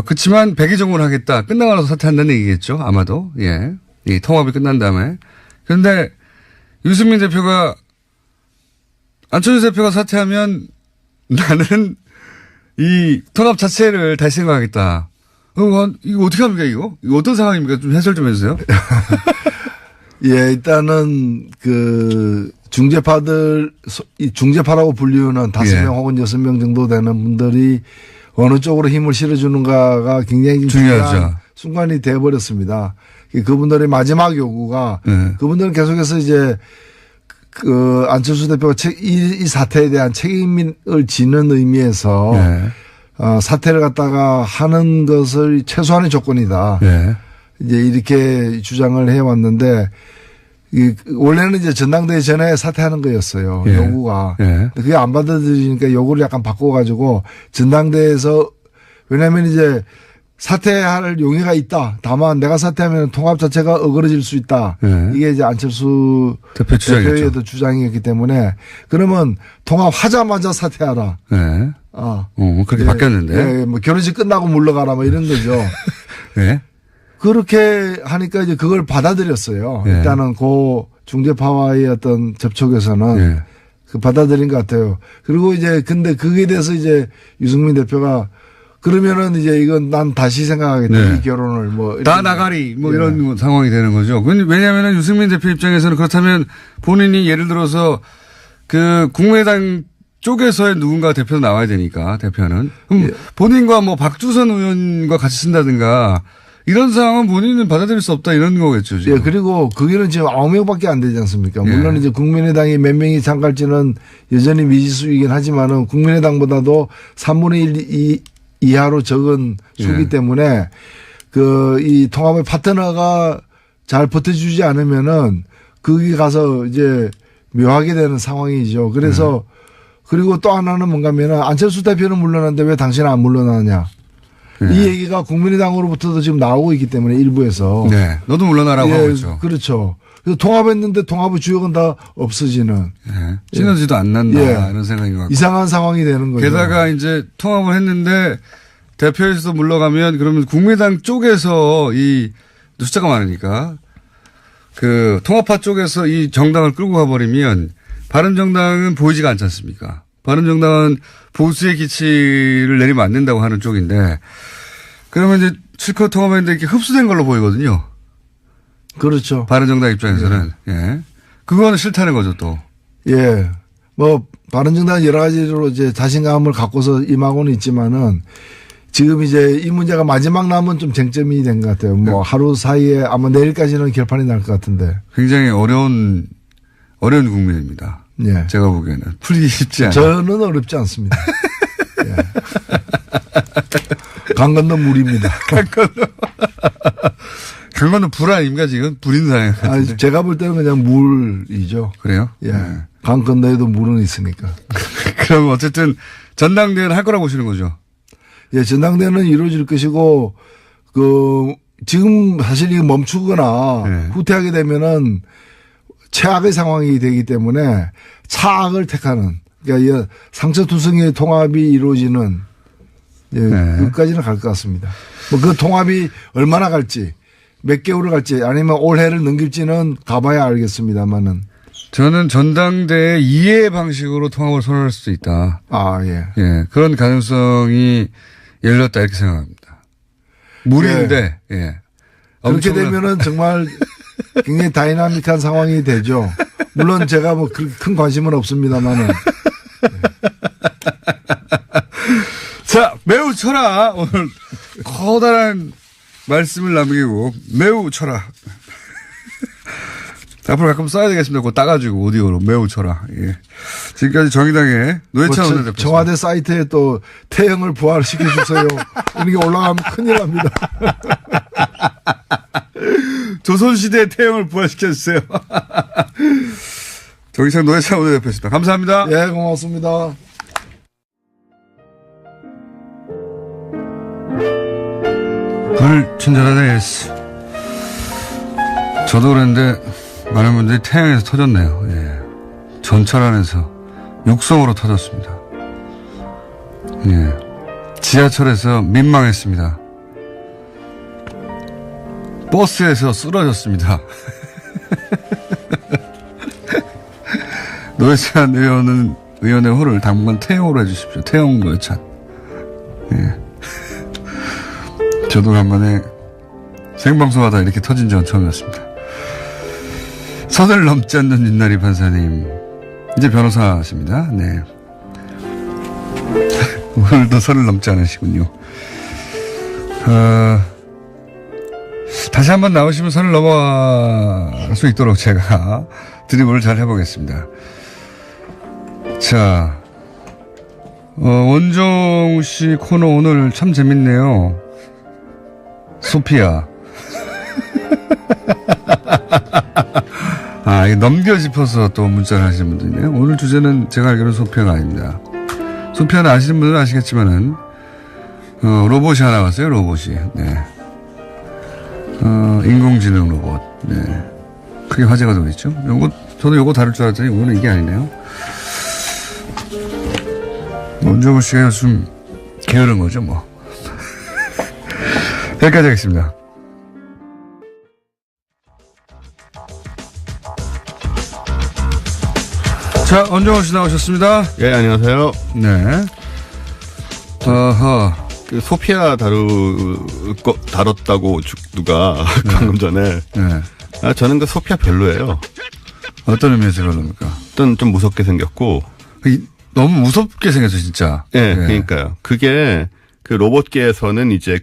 그치만 백의종군을 하겠다. 끝나고 나서 사퇴한다는 얘기겠죠. 아마도. 예. 이 통합이 끝난 다음에. 그런데 유승민 대표가 안철수 대표가 사퇴하면 나는 이 통합 자체를 다시 생각하겠다. 이거 어떻게 합니까, 이거? 이거 어떤 상황입니까? 좀 해설 좀 해주세요. 예, 일단은 중재파라고 불리우는 5명 예. 혹은 6명 정도 되는 분들이 어느 쪽으로 힘을 실어주는가가 굉장히 중요하죠. 중요한 순간이 되어버렸습니다. 그분들의 마지막 요구가 예. 그분들은 계속해서 이제 안철수 대표가 이 사태에 대한 책임을 지는 의미에서 예. 사퇴를 갖다가 하는 것을 최소한의 조건이다. 예. 이제 이렇게 주장을 해왔는데 원래는 이제 전당대회 전에 사퇴하는 거였어요. 예. 요구가. 예. 근데 그게 안 받아들이니까 요구를 약간 바꿔가지고 전당대회에서 왜냐하면 이제 사퇴할 용의가 있다. 다만 내가 사퇴하면 통합 자체가 어그러질 수 있다. 예. 이게 이제 안철수 대표 주장이었죠. 대표의 주장이었기 때문에 그러면 통합하자마자 사퇴하라. 예. 그렇게 예, 바뀌었는데. 예, 뭐 결혼식 끝나고 물러가라 뭐 이런 거죠. 예. 그렇게 하니까 이제 그걸 받아들였어요. 예. 일단은 중재파와의 어떤 접촉에서는 예. 받아들인 것 같아요. 그리고 이제 근데 그게 대해서 이제 유승민 대표가 그러면은 이제 이건 난 다시 생각하겠다. 네. 이 결혼을 뭐. 다 나가리 뭐 예. 이런 상황이 되는 거죠. 왜냐하면 유승민 대표 입장에서는 그렇다면 본인이 예를 들어서 그 국민의당 쪽에서의 누군가 대표 나와야 되니까 대표는 그럼 예. 본인과 뭐 박주선 의원과 같이 쓴다든가 이런 상황은 본인은 받아들일 수 없다 이런 거겠죠. 지금. 예, 그리고 거기는 지금 9명밖에 안 되지 않습니까? 물론 예. 이제 국민의당이 몇 명이 참갈지는 여전히 미지수이긴 하지만은 국민의당보다도 3분의 1 이하로 적은 수기 예. 때문에 이 통합의 파트너가 잘 버텨주지 않으면은 거기 가서 이제 묘하게 되는 상황이죠. 그래서 그리고 또 하나는 뭔가면은 안철수 대표는 물러났는데 왜 당신은 안 물러나냐. 예. 이 얘기가 국민의당으로부터도 지금 나오고 있기 때문에 일부에서. 네. 너도 물러나라고 하고 있죠. 그렇죠. 그래서 통합했는데 통합의 주역은 다 없어지는. 예. 시너지도 안 난다 예. 이런 생각인 것 같고. 이상한 상황이 되는 거죠. 게다가 이제 통합을 했는데 대표에서 물러가면 그러면 국민의당 쪽에서 이 숫자가 많으니까 그 통합파 쪽에서 이 정당을 끌고 가버리면 바른정당은 보이지가 않지 않습니까? 바른정당은 보수의 기치를 내리면 안 된다고 하는 쪽인데 그러면 이제 실컷 통합했는데 이렇게 흡수된 걸로 보이거든요. 그렇죠. 바른정당 입장에서는. 예. 그거는 싫다는 거죠 또. 예. 뭐 바른정당은 여러 가지로 이제 자신감을 갖고서 임하고는 있지만은 지금 이제 이 문제가 마지막 남은 좀 쟁점이 된 것 같아요. 뭐 하루 사이에 아마 내일까지는 결판이 날 것 같은데. 굉장히 어려운 국면입니다. 예. 제가 보기에는 풀기 쉽지 않아요. 저는 어렵지 않습니다. 예. 강 건너 물입니다. 강 건너 불 아닙니까 지금? 불인 사양. 아니, 제가 볼 때는 그냥 물이죠. 그래요? 예. 네. 강 건너에도 물은 있으니까. 그럼 어쨌든 전당대회는 할 거라고 보시는 거죠? 예, 전당대회는 이루어질 것이고, 지금 사실 이게 멈추거나 네. 후퇴하게 되면은 최악의 상황이 되기 때문에 차악을 택하는, 그러니까 상처투성이의 통합이 이루어지는, 예, 네. 끝까지는 갈 것 같습니다. 뭐 그 통합이 얼마나 갈지, 몇 개월을 갈지 아니면 올해를 넘길지는 가봐야 알겠습니다만은. 저는 전당대회 2회 방식으로 통합을 선언할 수도 있다. 아, 예. 예. 그런 가능성이 열렸다 이렇게 생각합니다. 무리인데, 예. 그렇게 되면은 정말 굉장히 다이나믹한 상황이 되죠. 물론 제가 뭐 큰 관심은 없습니다만은. 자, 매우 쳐라. 오늘 커다란 말씀을 남기고 매우 쳐라. 앞으로 가끔 써야 되겠습니다. 그거 따가지고 오디오로 매우 쳐라. 예. 지금까지 정의당의 노회찬 원내대표. 청와대 사이트에 또 태형을 부활시켜 주세요. 이런 게 올라가면 큰일 납니다. 조선시대의 태형을 부활시켜 주세요. 정의당 노회찬 원내대표였습니다. 감사합니다. 예, 고맙습니다. 불친절한 AS. 저도 그랬는데 많은 분들이 태양에서 터졌네요. 예. 전철 안에서 육성으로 터졌습니다. 예. 지하철에서 민망했습니다. 버스에서 쓰러졌습니다. 노회찬 의원의 호를 당분간 태용으로 해주십시오. 태용 노회찬. 예. 저도 간만에 생방송하다 이렇게 터진 적은 처음이었습니다. 선을 넘지 않는 윤나리 판사님. 이제 변호사십니다. 네. 오늘도 선을 넘지 않으시군요. 다시 한번 나오시면 선을 넘어갈 수 있도록 제가 드리블을 잘 해보겠습니다. 자, 원종 씨 코너 오늘 참 재밌네요. 소피아. 아, 이게 넘겨 짚어서 또 문자를 하시는 분도 있네요. 오늘 주제는 제가 알기로는 소피아가 아닙니다. 소피아는 아시는 분들은 아시겠지만은, 로봇이 하나 왔어요, 로봇이. 네. 인공지능 로봇. 네. 크게 화제가 되고 있죠. 저도 요거 다룰 줄 알았더니 오늘은 이게 아니네요. 원정우 씨가 요즘 게으른 거죠, 뭐. 여기까지 하겠습니다. 자, 원정우 씨 나오셨습니다. 예, 안녕하세요. 네. 그 소피아 다뤘다고 누가 방금 전에. 네. 아, 저는 그 소피아 별로예요. 어떤 의미에서 별로입니까? 일단 좀 무섭게 생겼고. 너무 무섭게 생겼어, 진짜. 예, 그러니까요. 그게 그 로봇계에서는 이제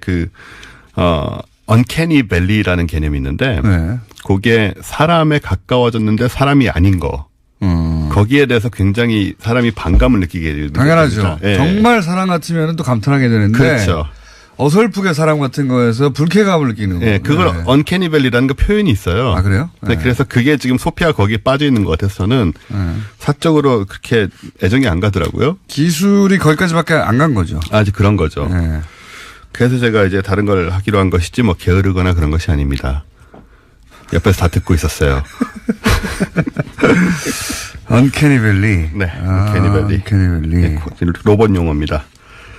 언캐니 밸리라는 개념이 있는데. 네. 그게 사람에 가까워졌는데 사람이 아닌 거. 거기에 대해서 굉장히 사람이 반감을 느끼게 되는 당연하죠. 예. 정말 사람 같으면 또 감탄하게 되는데. 그렇죠. 어설프게 사람 같은 거에서 불쾌감을 느끼는 거예요. 예, 그걸 네. 언캐니 밸리라는 그 표현이 있어요. 아, 그래요? 네. 그래서 그게 지금 소피아 거기에 빠져 있는 것 같아서는 사적으로 그렇게 애정이 안 가더라고요. 기술이 거기까지밖에 안 간 거죠. 아직 그런 거죠. 네. 그래서 제가 이제 다른 걸 하기로 한 것이지 뭐 게으르거나 그런 것이 아닙니다. 옆에서 다 듣고 있었어요. 언캐니 밸리. 네, 언캐니 밸리. 언캐니 밸리. 네, 로봇 용어입니다.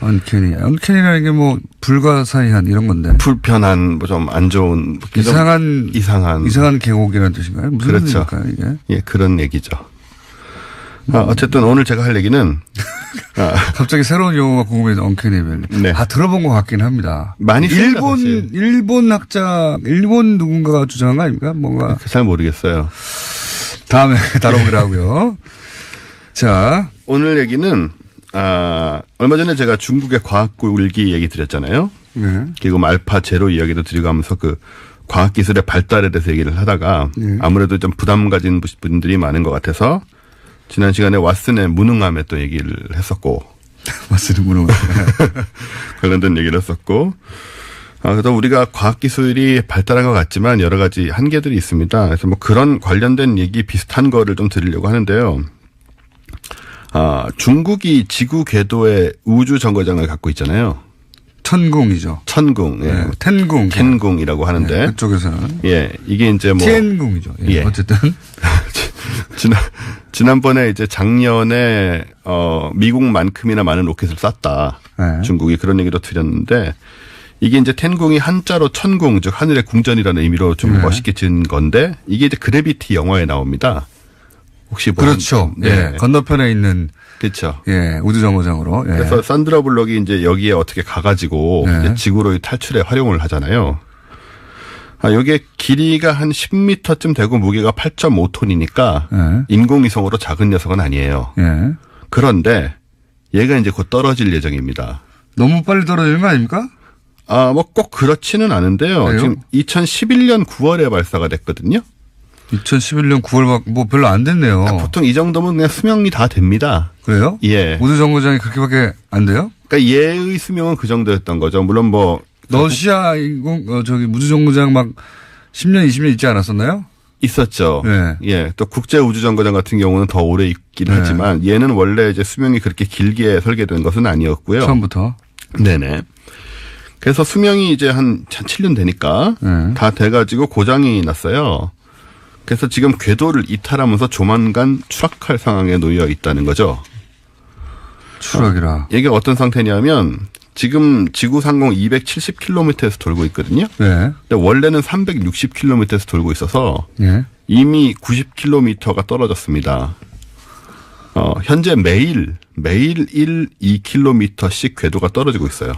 언캐니라는 게 뭐 불가사의한 이런 건데. 불편한 뭐 좀 안 좋은 이상한 계곡이라는 뜻인가요? 무슨 그렇죠. 뜻일까요, 이게? 예, 그런 얘기죠. 어쨌든 오늘 제가 할 얘기는 갑자기 새로운 용어가 궁금해서 언캐니 밸리. 네. 들어본 것 같긴 합니다. 많이 일본 학자, 일본 누군가가 주장한 거 아닙니까? 뭔가. 잘 모르겠어요. 다음에 다뤄보기로 하고요. 자. 오늘 얘기는, 얼마 전에 제가 중국의 과학굴기 얘기 드렸잖아요. 네. 그리고 알파 제로 이야기도 드리고 하면서 그 과학기술의 발달에 대해서 얘기를 하다가 네. 아무래도 좀 부담 가진 분들이 많은 것 같아서 지난 시간에 왓슨의 무능함에 또 얘기를 했었고. 왓슨의 무능함. 관련된 얘기를 했었고. 그래서 우리가 과학기술이 발달한 것 같지만 여러 가지 한계들이 있습니다. 그래서 뭐 그런 관련된 얘기 비슷한 거를 좀 드리려고 하는데요. 중국이 지구 궤도에 우주 정거장을 갖고 있잖아요. 천궁이죠. 천궁, 예. 네, 텐궁이라고 하는데. 네, 그쪽에서는. 예, 이게 이제 뭐. 텐궁이죠. 예. 예. 어쨌든. 지난번에 이제 작년에, 미국만큼이나 많은 로켓을 쐈다. 네. 중국이 그런 얘기도 드렸는데, 이게 이제 텐궁이 한자로 천궁, 즉 하늘의 궁전이라는 의미로 좀 네. 멋있게 지은 건데 이게 이제 그래비티 영화에 나옵니다. 혹시 그렇죠. 네. 예. 건너편에 있는 그렇죠. 예, 우주정거장으로. 예. 그래서 산드라 블록이 이제 여기에 어떻게 가가지고 네. 이제 지구로의 탈출에 활용을 하잖아요. 여기에 길이가 한 10m쯤 되고 무게가 8.5톤이니까 예. 인공위성으로 작은 녀석은 아니에요. 예. 그런데 얘가 이제 곧 떨어질 예정입니다. 너무 빨리 떨어지는 거 아닙니까? 뭐 꼭 그렇지는 않은데요. 그래요? 지금 2011년 9월에 발사가 됐거든요. 2011년 9월 뭐 별로 안 됐네요. 보통 이 정도면 그냥 수명이 다 됩니다. 그래요? 예. 우주정거장이 그렇게밖에 안 돼요? 그러니까 얘의 수명은 그 정도였던 거죠. 물론 뭐 러시아 우주정거장 막 10년, 20년 있지 않았었나요? 있었죠. 네. 예. 또 국제우주정거장 같은 경우는 더 오래 있긴 네. 하지만 얘는 원래 이제 수명이 그렇게 길게 설계된 것은 아니었고요. 처음부터. 네네. 그래서 수명이 이제 한 7년 되니까 네. 다 돼가지고 고장이 났어요. 그래서 지금 궤도를 이탈하면서 조만간 추락할 상황에 놓여 있다는 거죠. 추락이라. 이게 어떤 상태냐면 지금 지구 상공 270km에서 돌고 있거든요. 네. 근데 원래는 360km에서 돌고 있어서 예. 이미 90km가 떨어졌습니다. 현재 매일 2km씩 궤도가 떨어지고 있어요.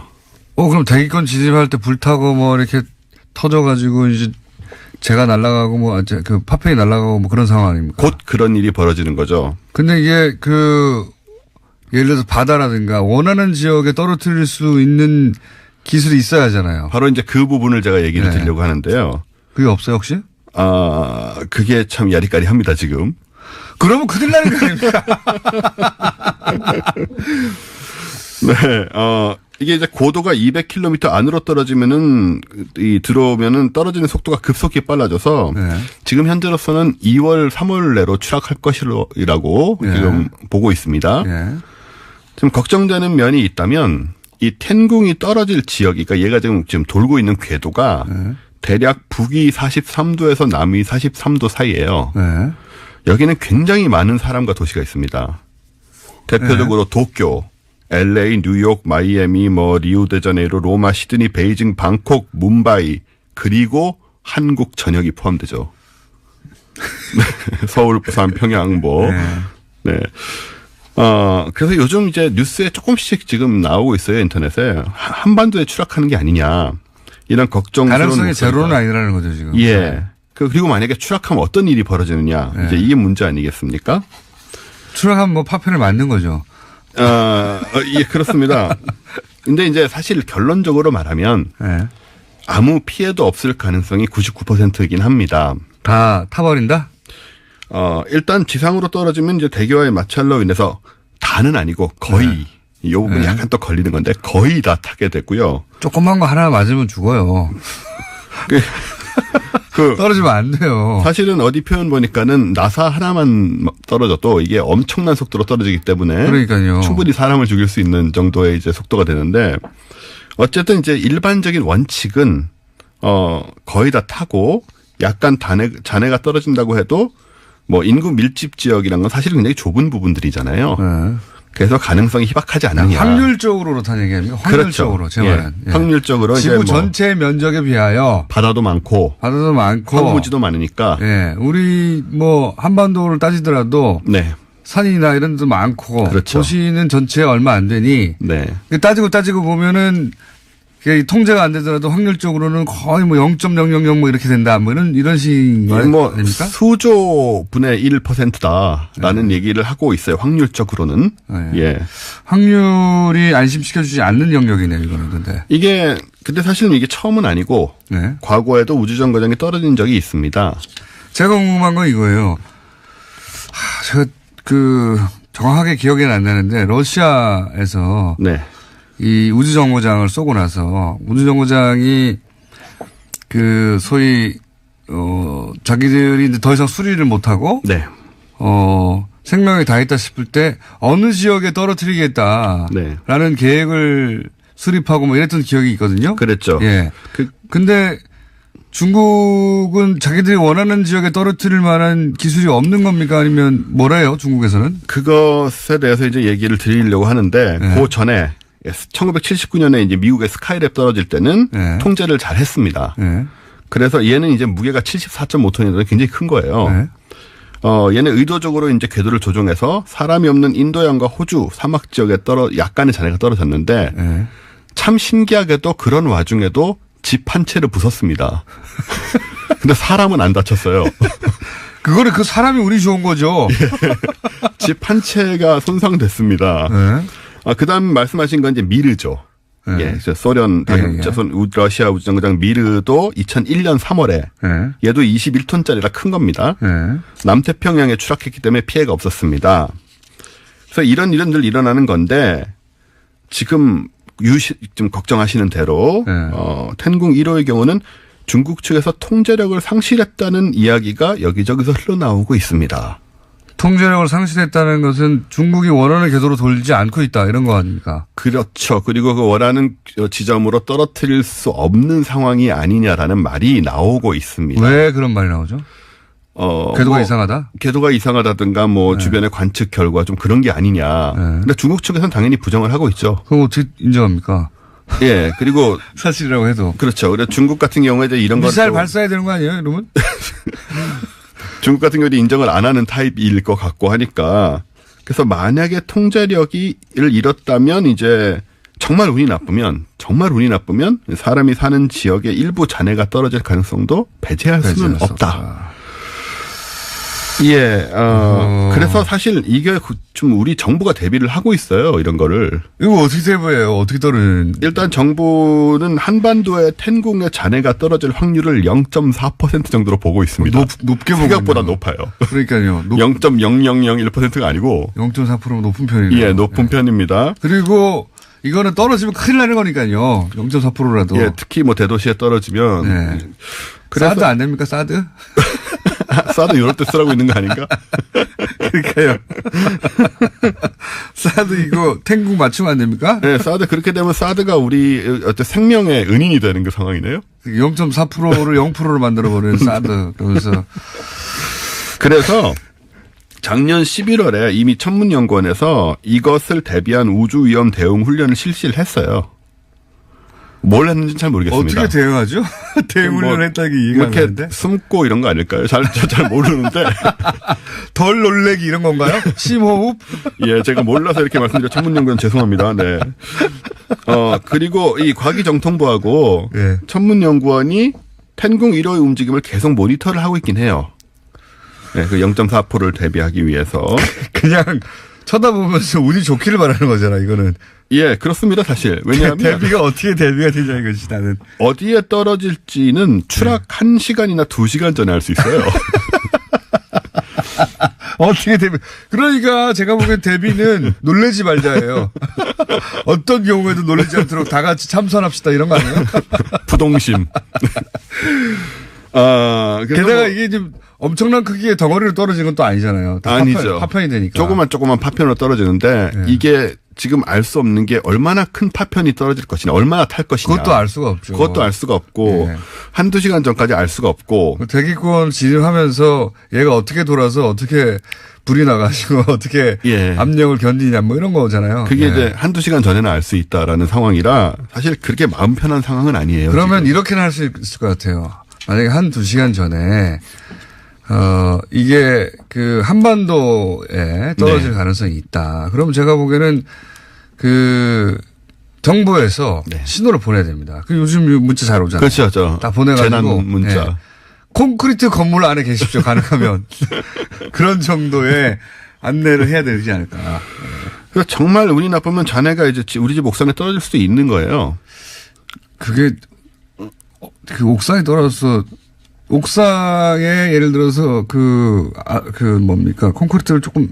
그럼 대기권 진입할 때 불타고 뭐 이렇게 터져가지고 이제 제가 날아가고 뭐 그 파편이 날아가고 뭐 그런 상황 아닙니까? 곧 그런 일이 벌어지는 거죠. 근데 이게 예를 들어서 바다라든가 원하는 지역에 떨어뜨릴 수 있는 기술이 있어야 하잖아요. 바로 이제 그 부분을 제가 얘기를 네. 드리려고 하는데요. 그게 없어요 혹시? 그게 참 야리까리합니다 지금. 그러면 큰일 나는 거 아닙니까? 네, 이게 이제 고도가 200km 안으로 떨어지면은, 들어오면은 떨어지는 속도가 급속히 빨라져서, 네. 지금 현재로서는 2월, 3월 내로 추락할 것이라고 네. 지금 보고 있습니다. 예. 좀 걱정되는 면이 있다면, 이 텐궁이 떨어질 지역이, 그러니까 얘가 지금 돌고 있는 궤도가, 대략 북위 43도에서 남위 43도 사이예요. 네. 여기는 굉장히 많은 사람과 도시가 있습니다. 대표적으로 도쿄, LA, 뉴욕, 마이애미, 리우데자네이루, 로마, 시드니, 베이징, 방콕, 뭄바이, 그리고 한국 전역이 포함되죠. 서울, 부산, 평양, 네. 그래서 요즘 이제 뉴스에 조금씩 지금 나오고 있어요, 인터넷에. 한반도에 추락하는 게 아니냐. 이런 걱정스러운. 가능성이 제로는 아니라는 거죠, 지금. 예. 그리고 만약에 추락하면 어떤 일이 벌어지느냐. 네. 이제 이게 문제 아니겠습니까? 추락하면 뭐 파편을 맞는 거죠. 예, 그렇습니다. 근데 이제 사실 결론적으로 말하면 예. 아무 피해도 없을 가능성이 99%이긴 합니다. 다 타버린다? 일단 지상으로 떨어지면 이제 대기와의 마찰로 인해서 다는 아니고 거의 이 부분이 네. 약간 또 걸리는 건데 거의 다 타게 됐고요. 조그만 거 하나 맞으면 죽어요. 떨어지면 안 돼요. 사실은 어디 표현 보니까는 나사 하나만 떨어져도 이게 엄청난 속도로 떨어지기 때문에 그러니까요. 충분히 사람을 죽일 수 있는 정도의 이제 속도가 되는데 어쨌든 이제 일반적인 원칙은 거의 다 타고 약간 잔해가 떨어진다고 해도 뭐 인구 밀집 지역이란 건 사실 굉장히 좁은 부분들이잖아요. 네. 그래서 가능성이 희박하지 않느냐. 확률적으로 그렇다는 얘기입니다. 확률적으로 그렇죠. 제 말은. 예. 확률적으로 지구 이제 뭐 전체 면적에 비하여 바다도 많고 바다도 많고 황무지도 많으니까. 예, 우리 뭐 한반도를 따지더라도 네. 산이나 이런 데도 많고 그렇죠. 도시는 전체에 얼마 안 되니 네. 따지고 보면은 그게 통제가 안 되더라도 확률적으로는 거의 뭐 0.000 뭐 이렇게 된다. 뭐 이런 식인 거 아닙니까? 수조 분의 1%다라는 얘기를 하고 있어요. 확률적으로는. 네. 예. 확률이 안심시켜주지 않는 영역이네요. 이거는 근데. 근데 사실은 이게 처음은 아니고 네. 과거에도 우주정거장이 떨어진 적이 있습니다. 제가 궁금한 건 이거예요. 제가 정확하게 기억이 안 나는데 러시아에서 네. 이 우주정거장을 쏘고 나서 우주정거장이 소위 자기들이 이제 더 이상 수리를 못하고 네. 생명이 다했다 싶을 때 어느 지역에 떨어뜨리겠다라는 네. 계획을 수립하고 뭐 이랬던 기억이 있거든요. 그랬죠. 예. 근데 중국은 자기들이 원하는 지역에 떨어뜨릴 만한 기술이 없는 겁니까? 아니면 뭐래요? 중국에서는? 그것에 대해서 이제 얘기를 드리려고 하는데 네. 그 전에 1979년에 이제 미국의 스카이랩 떨어질 때는 네. 통제를 잘 했습니다. 네. 그래서 얘는 이제 무게가 74.5톤이라서 굉장히 큰 거예요. 네. 얘는 의도적으로 이제 궤도를 조종해서 사람이 없는 인도양과 호주 사막 지역에 약간의 잔해가 떨어졌는데 네. 참 신기하게도 그런 와중에도 집 한 채를 부쉈습니다. 근데 사람은 안 다쳤어요. 그거를 그 사람이 운이 좋은 거죠. 집 한 채가 손상됐습니다. 네. 그다음 말씀하신 건 이제 미르죠. 네. 예, 소련 러시아 우주정거장 미르도 2001년 3월에 네. 얘도 21톤짜리라 큰 겁니다. 네. 남태평양에 추락했기 때문에 피해가 없었습니다. 그래서 이런 일들 일어나는 건데 지금 좀 걱정하시는 대로 네. 텐궁 1호의 경우는 중국 측에서 통제력을 상실했다는 이야기가 여기저기서 흘러나오고 있습니다. 통제력을 상실했다는 것은 중국이 원하는 궤도로 돌지 않고 있다 이런 거 아닙니까? 그렇죠. 그리고 그 원하는 지점으로 떨어뜨릴 수 없는 상황이 아니냐라는 말이 나오고 있습니다. 왜 그런 말이 나오죠? 궤도가 이상하다? 궤도가 이상하다든가 주변의 관측 결과 좀 그런 게 아니냐. 네. 근데 중국 측에서는 당연히 부정을 하고 있죠. 그럼 어떻게 인정합니까? 예. 그리고 사실이라고 해도. 그렇죠. 그래서 중국 같은 경우에 이제 이런 미사일 것도 발사해야 되는 거 아니에요, 여러분? 중국 같은 경우에 인정을 안 하는 타입일 것 같고 하니까 그래서 만약에 통제력을 잃었다면 이제 정말 운이 나쁘면 사람이 사는 지역의 일부 잔해가 떨어질 가능성도 배제할 수는 없다. 예, 그래서 사실 이게 좀 우리 정부가 대비를 하고 있어요, 이런 거를. 이거 어떻게 대비해요? 어떻게 떨어지는? 일단 정부는 한반도에 텐궁의 잔해가 떨어질 확률을 0.4% 정도로 보고 있습니다. 높게 보고 생각보다 있네요. 높아요. 그러니까요. 0.0001%가 아니고 0.4%가 높은 편이네요. 예, 높은 편입니다. 그리고 이거는 떨어지면 큰일 나는 거니까요. 0.4%라도. 예, 특히 대도시에 떨어지면. 네. 그래서 사드 안 됩니까? 사드? 사드 이럴 때 쓰라고 있는 거 아닌가? 그러니까요. 사드 이거 텐궁 맞추면 안 됩니까? 네, 사드 그렇게 되면 사드가 우리 어떤 생명의 은인이 되는 그 상황이네요. 0.4%를 0%로 만들어버리는 사드. 그래서 작년 11월에 이미 천문연구원에서 이것을 대비한 우주위험 대응 훈련을 실시를 했어요. 뭘 했는지는 잘 모르겠습니다. 어떻게 대응하죠? 대응 훈련을 했다는 게 이해가 안 이렇게 가는데? 숨고 이런 거 아닐까요? 잘 모르는데. 덜 놀래기 이런 건가요? 심호흡? 예, 제가 몰라서 이렇게 말씀드려 천문연구원 죄송합니다. 네. 그리고 이 과기정통부하고 예. 천문연구원이 텐궁 1호의 움직임을 계속 모니터를 하고 있긴 해요. 네, 그 0.4%를 대비하기 위해서. 그냥 쳐다보면서 운이 좋기를 바라는 거잖아, 이거는. 예, 그렇습니다, 사실. 왜냐하면. 대비가 어떻게 대비가 되냐, 이것이 나는. 어디에 떨어질지는 추락 1시간이나 2시간 전에 알 수 있어요. 어떻게 대비. 그러니까 제가 보기엔 대비는 놀래지 말자예요. 어떤 경우에도 놀라지 않도록 다 같이 참선합시다, 이런 거 아니에요? 부동심. 게다가 이게 좀 엄청난 크기의 덩어리로 떨어진 건 또 아니잖아요. 다 아니죠. 파편이 되니까. 조그만 파편으로 떨어지는데 이게 지금 알 수 없는 게 얼마나 큰 파편이 떨어질 것이냐, 얼마나 탈 것이냐. 그것도 알 수가 없죠. 그것도 알 수가 없고 예. 한두 시간 전까지 알 수가 없고. 대기권 진입하면서 얘가 어떻게 돌아서 어떻게 불이 나가지고 어떻게 예. 압력을 견디냐 뭐 이런 거잖아요. 그게 예. 이제 한두 시간 전에는 알 수 있다라는 상황이라 사실 그렇게 마음 편한 상황은 아니에요. 그러면 지금. 이렇게는 할 수 있을 것 같아요. 만약에 한두 시간 전에 이게 그 한반도에 떨어질 네. 가능성이 있다. 그럼 제가 보기에는 그 정부에서 네. 신호를 보내야 됩니다. 그 요즘 문자 잘 오잖아요. 그렇죠. 다 보내가지고 재난 문자. 예. 콘크리트 건물 안에 계십시오. 가능하면 그런 정도의 안내를 해야 되지 않을까. 그래서 정말 운이 나쁘면 잔해가 이제 우리 집 옥상에 떨어질 수도 있는 거예요. 그게 그 옥상에 떨어져서 옥상에 예를 들어서 그 뭡니까 콘크리트를 조금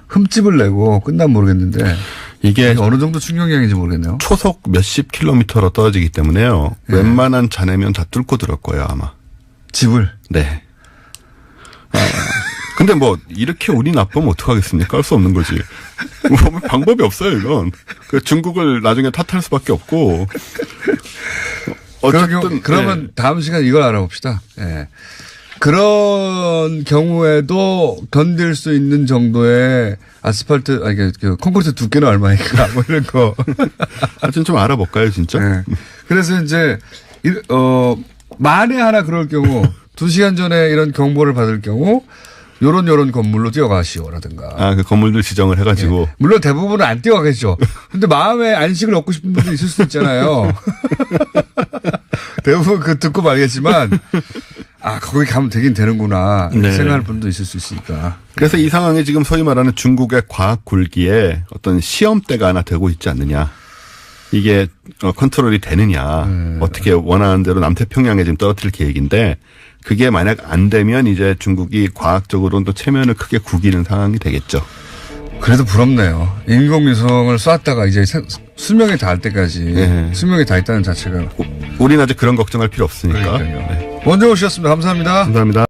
흠집을 내고 끝나면 모르겠는데 이게 어느 정도 충격량인지 모르겠네요. 초속 몇십 킬로미터로 떨어지기 때문에요. 네. 웬만한 잔해면 다 뚫고 들을 거예요 아마. 집을. 네. 근데 이렇게 운이 나쁘면 어떡하겠습니까? 할 수 없는 거지. 방법이 없어요 이건. 중국을 나중에 탓할 수밖에 없고. 어쨌든 그러면 네. 다음 시간 이걸 알아봅시다. 예. 그런 경우에도 견딜 수 있는 정도의 아스팔트, 아니, 그 콘크리트 두께는 얼마니까, 뭐 이런 거. 하여튼 좀 알아볼까요, 진짜? 네. 그래서 이제, 만에 하나 그럴 경우, 2시간 전에 이런 경보를 받을 경우, 요런 건물로 뛰어가시오라든가. 아, 그 건물들 지정을 해가지고. 네. 물론 대부분은 안 뛰어가겠죠. 근데 마음에 안식을 얻고 싶은 분도 있을 수 있잖아요. 대부분 그 듣고 말겠지만, 아, 거기 가면 되긴 되는구나. 이렇게 네. 생각할 분도 있을 수 있으니까. 그래서 이 상황이 지금 소위 말하는 중국의 과학 굴기에 어떤 시험대가 하나 되고 있지 않느냐. 이게 컨트롤이 되느냐. 어떻게 원하는 대로 남태평양에 지금 떨어뜨릴 계획인데 그게 만약 안 되면 이제 중국이 과학적으로는 또 체면을 크게 구기는 상황이 되겠죠. 그래도 부럽네요. 인공위성을 쐈다가 이제 수명이 닿을 때까지 네. 수명이 다 있다는 자체가. 우리는 아직 그런 걱정할 필요 없으니까. 그러니까요. 먼저 오셨습니다. 감사합니다. 감사합니다.